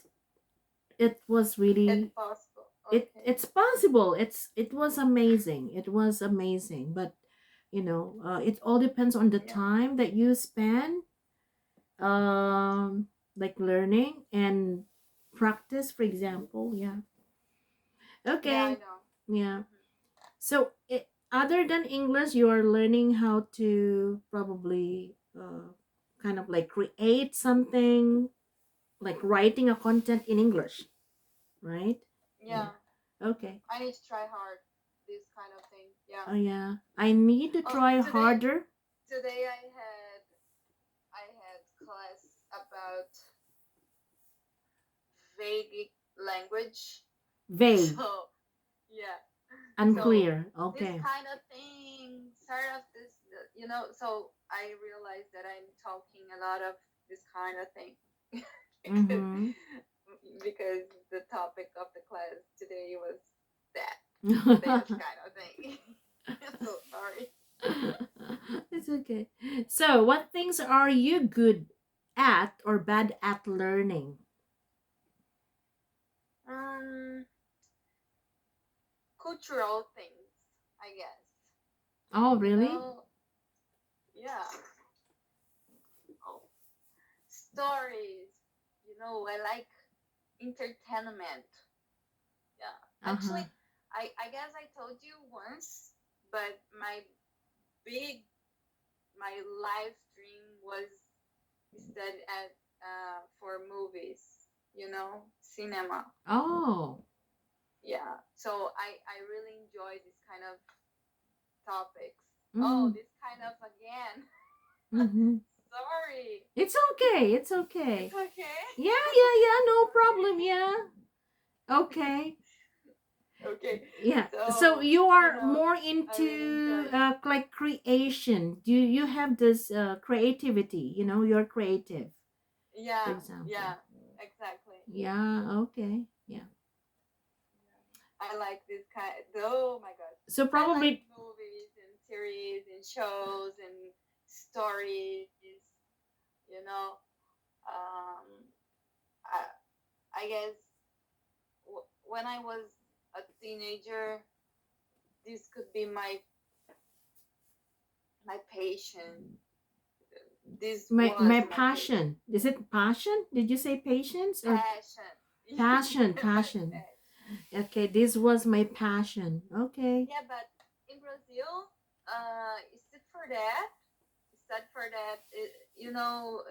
it was It's really possible. it Okay. it's possible. It was amazing. It was amazing, but it all depends on the Yeah. time that you spend, like learning and practice, for example. Yeah. Yeah, I Okay. know. Yeah. Mm-hmm. So other than English, you are learning how to probably kind of like create something, like writing a content in English, right? Yeah. Yeah. Okay. I need to try hard this kind of thing. Yeah. Oh yeah, I need to Oh, try today harder. today I had class about vague language. Vague, So yeah. So unclear. this Okay. kind of thing, sort of this, So I realized that I'm talking a lot of this kind of thing because Mm-hmm. because the topic of the class today was that kind of thing. It's okay. So, what things are you good at or bad at learning? Um, cultural things, I guess. Oh, You really? know, yeah. Oh, stories. I like entertainment. Yeah. Uh-huh. Actually, I guess I told you once, but big my life dream was study at for movies. Cinema. Oh. Yeah. So I really enjoy this kind of topics. Oh, Mm-hmm. this kind of again. Mm-hmm. Sorry. It's okay. It's It's okay. okay. Yeah, yeah, yeah. No Okay. problem. Yeah. Okay. Okay. Yeah. So So, you you are know, more I really into enjoy. like creation. Do you have this creativity? You're creative, for Yeah, example. yeah, exactly. Yeah. Okay. Yeah. I like this kind. Oh my god, So I like probably. movies and series and shows and stories. You know, um, I I guess when I was a teenager, this could be my passion. This My was my passion. passion. Is it passion? Did you say patience or Passion. passion? My Passion. passion. Okay, this was my passion. Okay. Yeah, but in Brazil, instead for that, you know,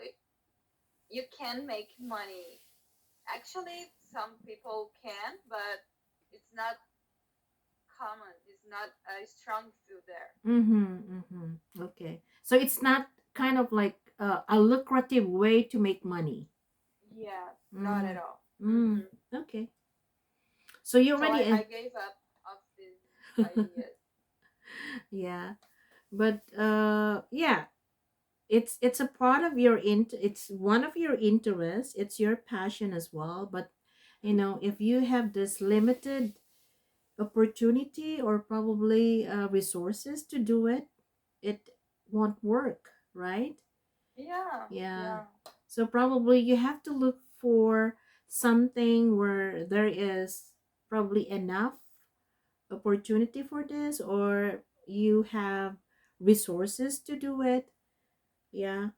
you can make money. Actually, some people can, but it's not common. It's not a strong field there. Mm-hmm. Mm-hmm. Okay. So it's not kind of like a lucrative way to make money. Yeah, not at Mm. all. Mm. Okay. So you So already I gave up of these ideas. yeah. But yeah, it's a part of your it's one of your interests, it's your passion as well, but if you have this limited opportunity or probably resources to do it, it won't work, right? Yeah, Yeah. yeah, So probably you have to look for something where there is probably enough opportunity for this, or you have resources to do it. Yeah.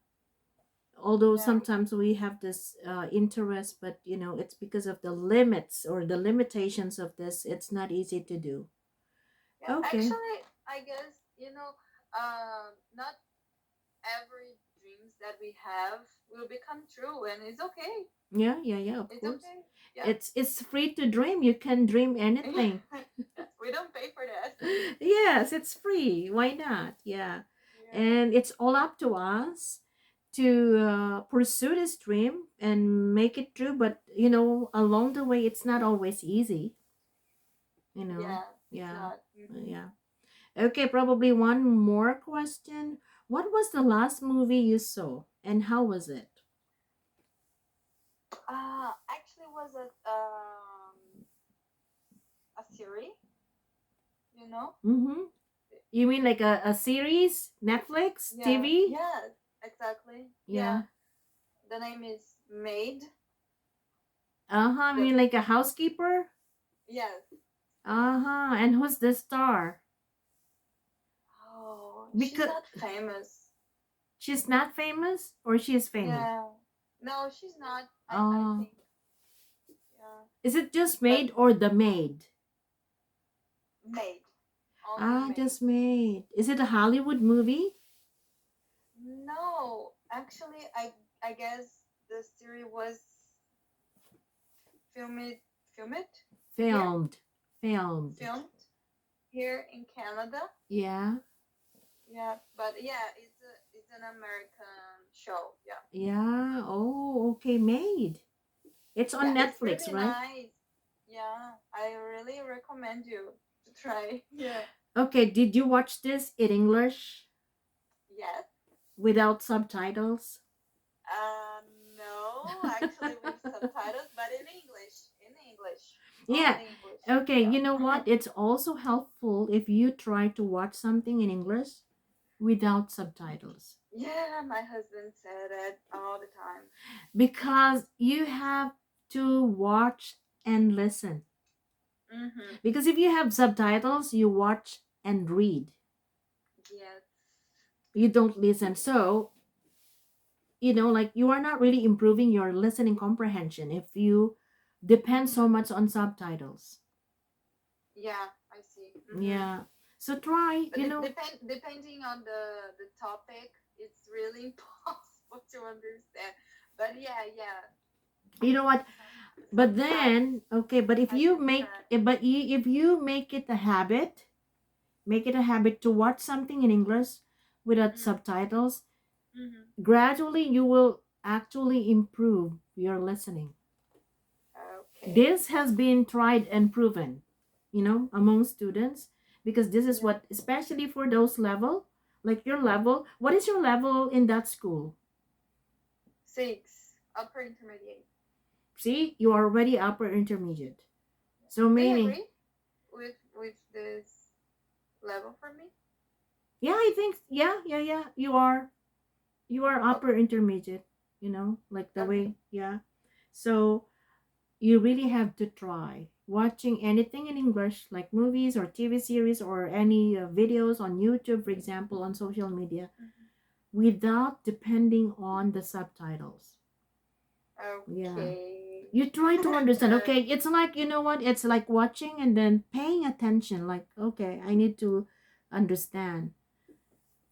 Although yeah. sometimes we have this interest, but it's because of the limits or the limitations of this, it's not easy to do. Yeah, Okay. actually, I guess not every dreams that we have will become true, and it's okay. Yeah, yeah, yeah, of It's course. okay. Yeah. It's free to dream. You can dream anything. We don't pay for that. Yes, it's free. Why not? Yeah. Yeah. And it's all up to us to pursue this dream and make it true. But, along the way, it's not always easy, you know. Yeah, it's Yeah. not. Yeah. Okay, probably one more question. What was the last movie you saw and how was it? Actually, was a series. You know. Mm-hmm. You mean like a series? Netflix? Yeah. TV? Yeah. Exactly. Yeah. Yeah. The name is Maid. Uh-huh. I The mean like a housekeeper? Yes. Uh-huh. And who's the star? Oh, she's Because not famous. she's not famous or she is famous? Yeah. No, she's not. I Oh. think. Yeah. Is it just But Maid or The Maid? Maid. Only Ah, Maid. just Maid. Is it a Hollywood movie? No, actually, I guess the series was filmed filmed here Filmed. Filmed. filmed here in Canada. Yeah. Yeah, but yeah, it's an American show. Yeah, Yeah. Oh, okay. Maid. It's yeah, on it's Netflix, really right? nice. Yeah, I really recommend you to try. Yeah, Okay. Did you watch this in English yes. without subtitles? Uh, no, actually with subtitles, but in English. In English, Yeah. only English. Okay. Yeah. You know what? It's also helpful if you try to watch something in English without subtitles? Yeah, my husband said it all the time. Because you have to watch and listen. Mm-hmm. Because if you have subtitles, you watch and read. Yes. You don't listen. So, like you are not really improving your listening comprehension if you depend so much on subtitles. Yeah, I see. Mm-hmm. Yeah. So try, But depending on the topic, it's really impossible to understand. But yeah, yeah. you know what? But Sometimes then, okay, but if I you can make try. but if you make it a habit to watch something in English without Mm-hmm. subtitles, Mm-hmm. gradually you will actually improve your listening. Okay. This has been tried and proven, among students, because this is Yeah. what, especially for those level, like your level. What is your level in that school? 6, upper intermediate. See, you are already upper intermediate. So Do you meaning, agree with this level for me? yeah, I think, yeah, you are upper Okay. intermediate, like the Okay. way, yeah. So you really have to try watching anything in English, like movies or TV series or any videos on YouTube, for example, on social media, Mm-hmm. without depending on the subtitles. Yeah. Okay. You try to understand. Okay, it's like, what? It's like watching and then paying attention. Like, okay, I need to understand.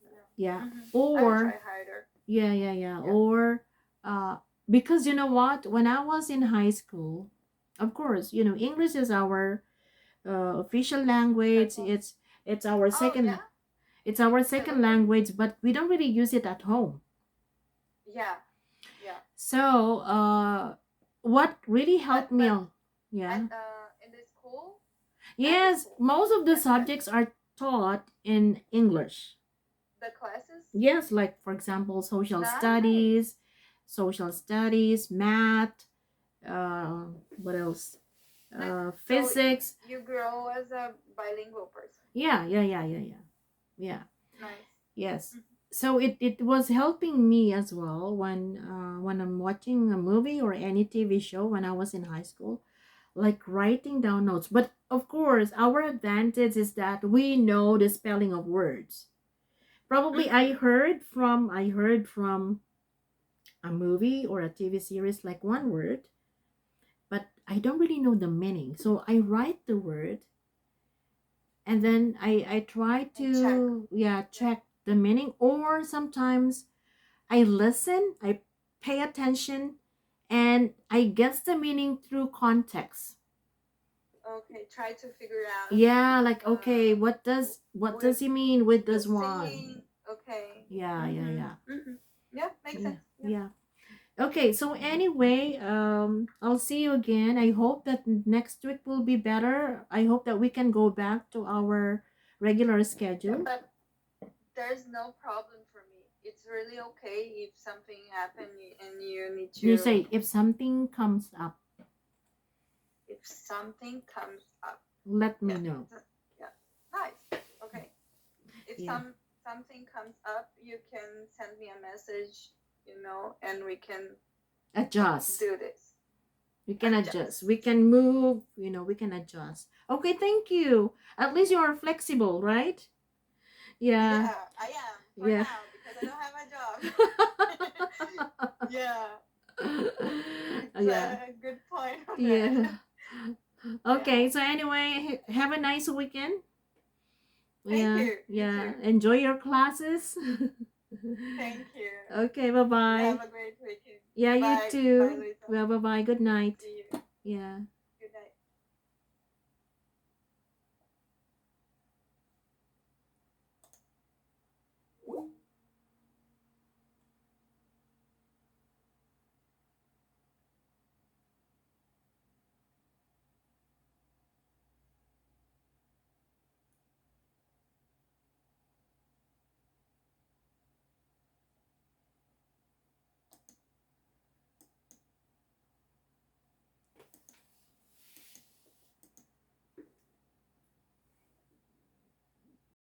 Yeah. Yeah. Mm-hmm. I will try Or, harder. yeah. Yeah. Or, because you know what? When I was in high school, of course, English is our official That language. one. It's our Oh second yeah. it's our Still second okay. language, but we don't really use it at home. Yeah. Yeah. So, what really helped me But out? Yeah. at in the school, at the Yes, school, most of the yeah, yeah, subjects are taught in English. the classes. Yes, like for example, Nice. social studies, math, what else? Nice. So Physics. you grow as a bilingual person. Yeah. Yeah. Nice. Yes. Mhm. So it was helping me as well when I'm watching a movie or any TV show when I was in high school, like writing down notes. But of course, our advantage is that we know the spelling of words. Probably Mhm. I heard from a movie or a TV series like one word, but I don't really know the meaning. So I write the word and then I try And check. to, yeah, Yeah. check the meaning, or sometimes I listen, I pay attention, and I guess the meaning through context. Okay. Try to figure out Yeah, like, okay, uh what does with he mean with the this one? singing. Okay. Yeah, yeah, Mhm. yeah. Mhm. Yeah. Makes Yeah, sense. Yeah. yeah. Okay, so anyway, I'll see you again. I hope that next week will be better. I hope that we can go back to our regular Yeah. schedule. But there's no problem for me. It's really okay if something happened and you need You to. say if something comes up, If something comes up. let me Yeah. know. Yeah. Nice. Okay. If Yeah. something comes up, you can send me a message, and we can Adjust. do this. We can adjust. Adjust. We can move, we can adjust. Okay, thank you. At least you are flexible, right? Yeah. Yeah, I am for Yeah. now because I don't have a job. Yeah, it's Yeah. a good point on that. Yeah. Yeah. Okay, so anyway, have a nice weekend. Thank Yeah, you. You yeah. too. Enjoy your classes. Thank you. Okay, bye You bye. have a great weekend. Yeah, you Bye. Bye, too. Luisa. Well, bye bye. Good night. See you. Yeah.